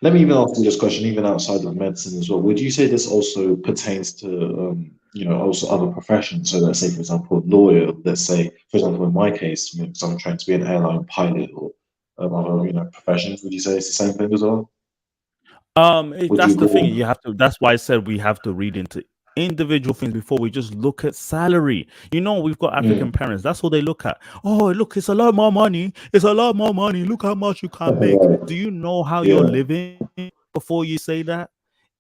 Let me even ask you this question, even outside of medicine as well. Would you say this also pertains to, also other professions? So let's say, for example, lawyer. Let's say, for example, in my case, because I'm trying to be an airline pilot or other, professions. Would you say it's the same thing as well? That's the thing. You have to. That's why I said we have to read into individual things before we just look at salary. We've got African parents. That's all they look at. Oh, look, it's a lot more money. It's a lot more money. Look how much you can make. Do you know how you're living before you say that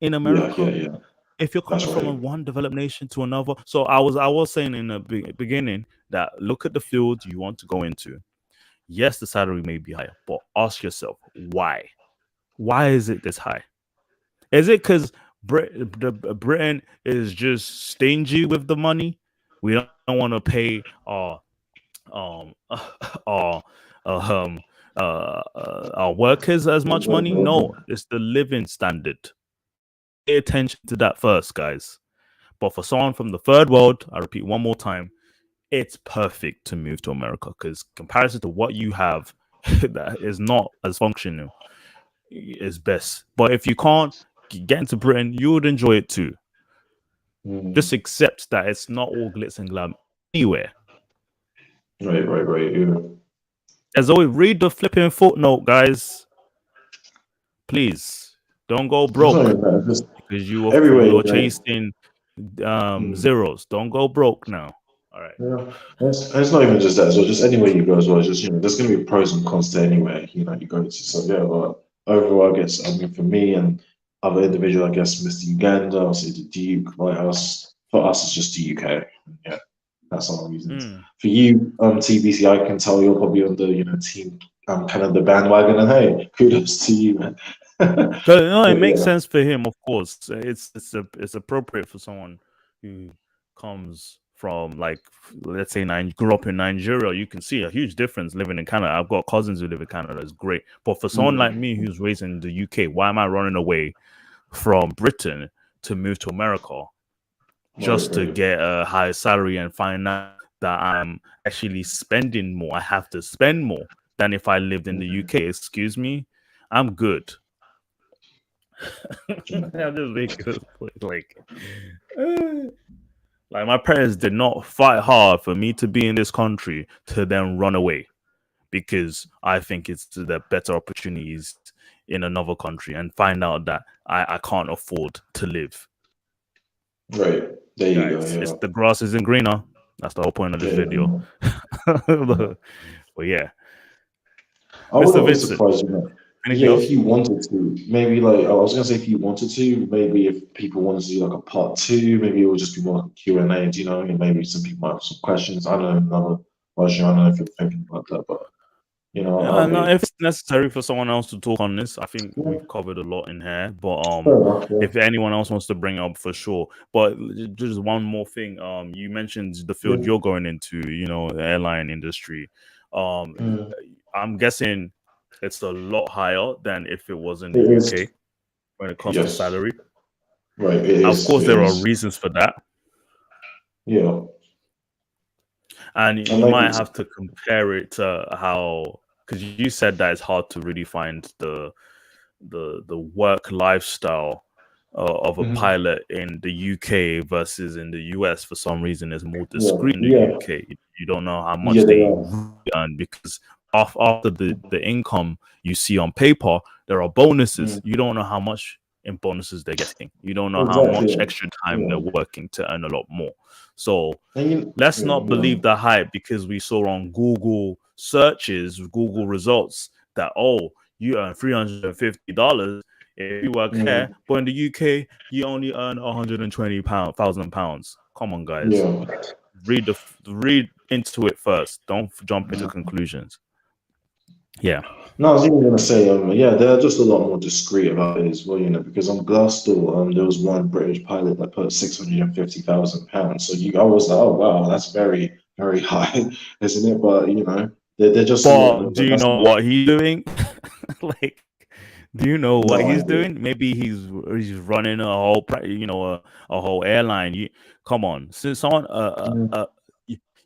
in America? If you're coming from one developed nation to another. So I was saying in the beginning that look at the field you want to go into. Yes, the salary may be higher, but ask yourself why. Why is it this high? Is it because Britain is just stingy with the money? We don't want to pay our workers as much money? No, it's the living standard. Pay attention to that first, guys. But for someone from the third world, I repeat one more time, it's perfect to move to America because comparison to what you have that is not as functional is best. But if you can't get into Britain, you would enjoy it too. Just accept that it's not all glitz and glam anywhere. Right. Yeah. As always, read the flipping footnote, guys. Please don't go broke because you're chasing zeros. Don't go broke now. All right. Yeah, it's not even just that. So just anywhere you go as well. Just there's going to be pros and cons to anywhere you go to. So yeah, but overall, I guess for me and other individual, I guess Mr. Uganda, I'll say the Duke, White House. For us, it's just the UK. Yeah, that's all the reasons. For you, TBC, I can tell you're probably on the team kind of the bandwagon, and hey, kudos to you, man. It makes sense for him, of course. It's appropriate for someone who comes from, like, let's say grew up in Nigeria. You can see a huge difference living in Canada. I've got cousins who live in Canada. It's great. But for someone like me who's raised in the UK, why am I running away from Britain to move to America just to get a higher salary and find out that I'm actually spending more? I have to spend more than if I lived in the UK. Excuse me, I'm good. I'm just making like. Like my parents did not fight hard for me to be in this country to then run away because I think it's the better opportunities in another country and find out that I can't afford to live. Right. There you go. Guys, Yeah. it's the grass isn't greener. That's the whole point of this video. But yeah, I Mr. wouldn't be Vincent, surprised, you know. anything Yeah, else? if you wanted to, maybe like I was gonna say, if you wanted to, maybe if people wanted to do like a part two, maybe it would just be more like a Q&A, you know, and maybe some people might have some questions. I don't know, another version. I don't know if you're thinking about that, but you know, Yeah, no, if it's necessary for someone else to talk on this, I think we've covered a lot in here. But fair enough. Yeah. if anyone else wants to bring it up, for sure. But just one more thing. You mentioned the field you're going into, you know, the airline industry. I'm guessing it's a lot higher than if it was in the It is. UK when it comes to Yes. salary. Right. It Of is. course, It there are is. reasons for that. Yeah. And you might have to compare it to how, because you said that it's hard to really find the work lifestyle of a pilot in the UK versus in the US. For some reason, it's more discreet in the UK. You don't know how much they earn because after the income you see on paper, there are bonuses. You don't know how much in bonuses they're getting. You don't know how much extra time they're working to earn a lot more. So let's not believe the hype because we saw on Google searches, Google results that, oh, you earn $350 if you work here, but in the UK you only earn £120,000. Come on, guys. Yeah. Read into it first. Don't jump into conclusions. Yeah. No, I was even going to say, yeah, they're just a lot more discreet about it as well, you know, because on Glassdoor, there was one British pilot that put £650,000. So I was like, oh wow, that's very, very high, isn't it? But you know, they're just. But do you know what he's doing? Like, do you know what he's doing? Maybe he's running a whole, you know, a whole airline. Come on, since someone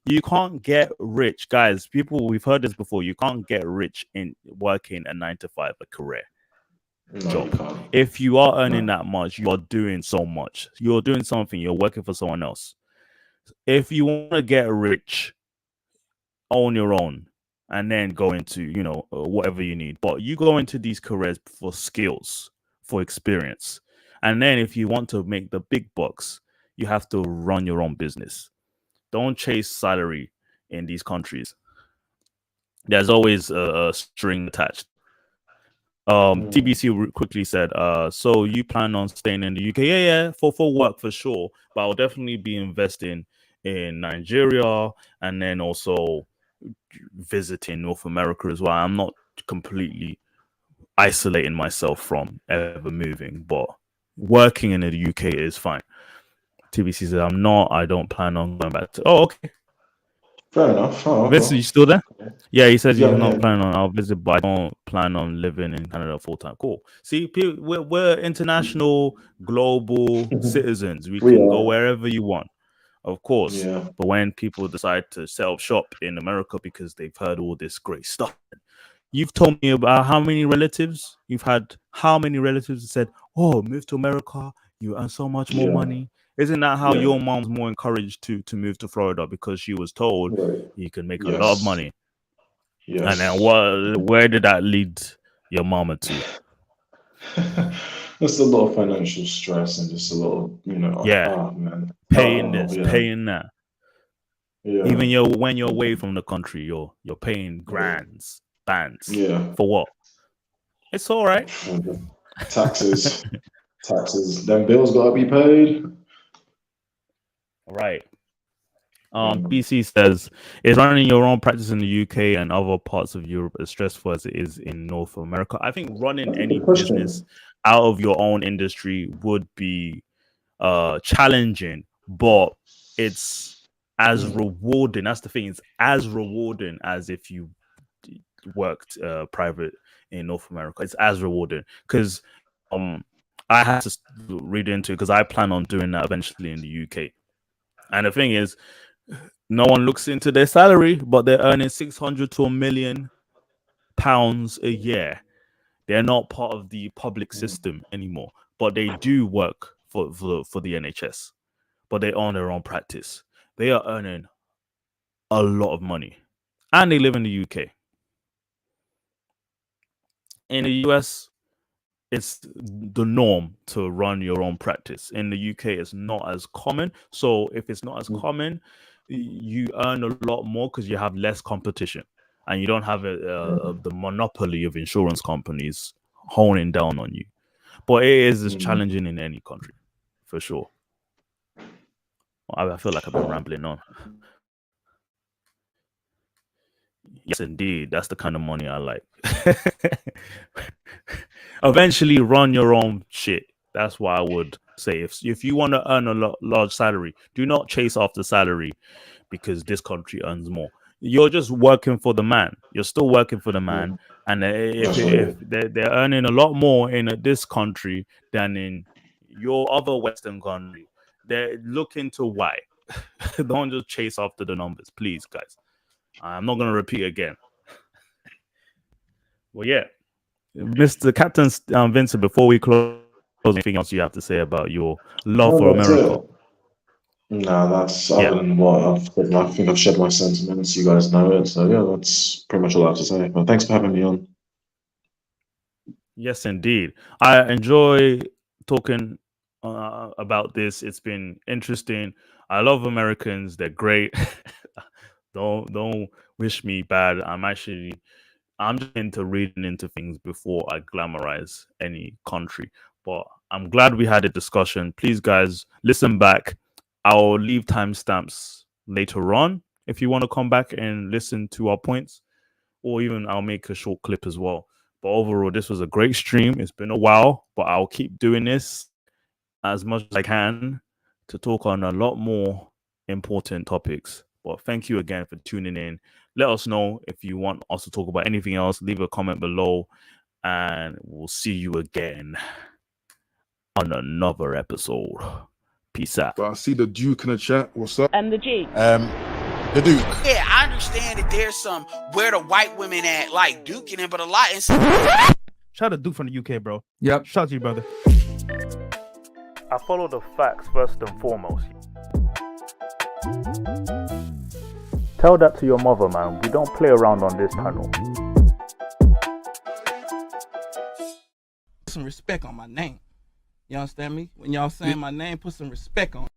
you can't get rich, guys. People, we've heard this before. You can't get rich in working a 9-to-5 a career job. If you are earning that much, you are doing so much. You're doing something. You're working for someone else. If you want to get rich, own your own, and then go into, you know, whatever you need. But you go into these careers for skills, for experience, and then if you want to make the big bucks, you have to run your own business. Don't chase salary in these countries. There's always a string attached. TBC quickly said, so you plan on staying in the UK? Yeah, for work for sure. But I'll definitely be investing in Nigeria and then also visiting North America as well. I'm not completely isolating myself from ever moving, but working in the UK is fine. TBC said, I don't plan on going back to. Oh, okay. Fair enough. Oh, okay. Vincent, you still there? Yeah, he says he's not planning on. I'll visit, but I don't plan on living in Canada full time. Cool. See, we're international, global citizens. We can go wherever you want, of course. Yeah. But when people decide to set up shop in America because they've heard all this great stuff, you've told me about how many relatives you've had. How many relatives said, "Oh, move to America, you earn so much more money." Isn't that how your mom's more encouraged to move to Florida because she was told you can make a lot of money? And then where did that lead your mama to? Just a lot of financial stress and just a lot of, you know, paying this, paying that. Yeah. Even when you're away from the country, you're paying bands. For what? It's all right. Taxes. Them bills gotta be paid. Right. BC says, is running your own practice in the UK and other parts of Europe as stressful as it is in North America? I think running any business out of your own industry would be challenging, but it's as rewarding. That's the thing. It's as rewarding as if you worked private in North America. It's as rewarding because I had to read into it because I plan on doing that eventually in the UK. And the thing is, no one looks into their salary, but they're earning £600 to £1 million a year. They're not part of the public system anymore, but they do work for the NHS. but they own their own practice. They are earning a lot of money, and they live in the UK. In the US, it's the norm to run your own practice. In the UK, it's not as common. So if it's not as common, you earn a lot more because you have less competition, and you don't have the monopoly of insurance companies honing down on you. But it is as challenging in any country, for sure. I feel like I've been rambling on. Yes, indeed. That's the kind of money I like. Eventually, run your own shit. That's what I would say. If you want to earn a large salary, do not chase after salary because this country earns more. You're just working for the man. You're still working for the man. And if they're earning a lot more in this country than in your other Western country, they're looking to why. Don't just chase after the numbers, please, guys. I'm not going to repeat again. Well, yeah. Mr. Captain Vincent, before we close, anything else you have to say about your love for America? No, that's other than what I think I've shared my sentiments. You guys know it. So, yeah, that's pretty much all I have to say. But thanks for having me on. Yes, indeed. I enjoy talking about this. It's been interesting. I love Americans. They're great. Don't wish me bad. I'm just into reading into things before I glamorize any country. But I'm glad we had a discussion. Please, guys, listen back. I'll leave timestamps later on if you want to come back and listen to our points, or even I'll make a short clip as well. But overall, this was a great stream. It's been a while, but I'll keep doing this as much as I can to talk on a lot more important topics. But thank you again for tuning in. Let us know if you want us to talk about anything else. Leave a comment below, and we'll see you again on another episode. Peace out. But I see the Duke in the chat. What's up? And the G. The Duke. Yeah, I understand that there's some where the white women at, like duking it, but a lot. Shout out to Duke from the UK, bro. Yep. Shout out to you, brother. I follow the facts first and foremost. Tell that to your mother, man. We don't play around on this channel. Put some respect on my name. You understand me? When y'all saying my name, put some respect on it.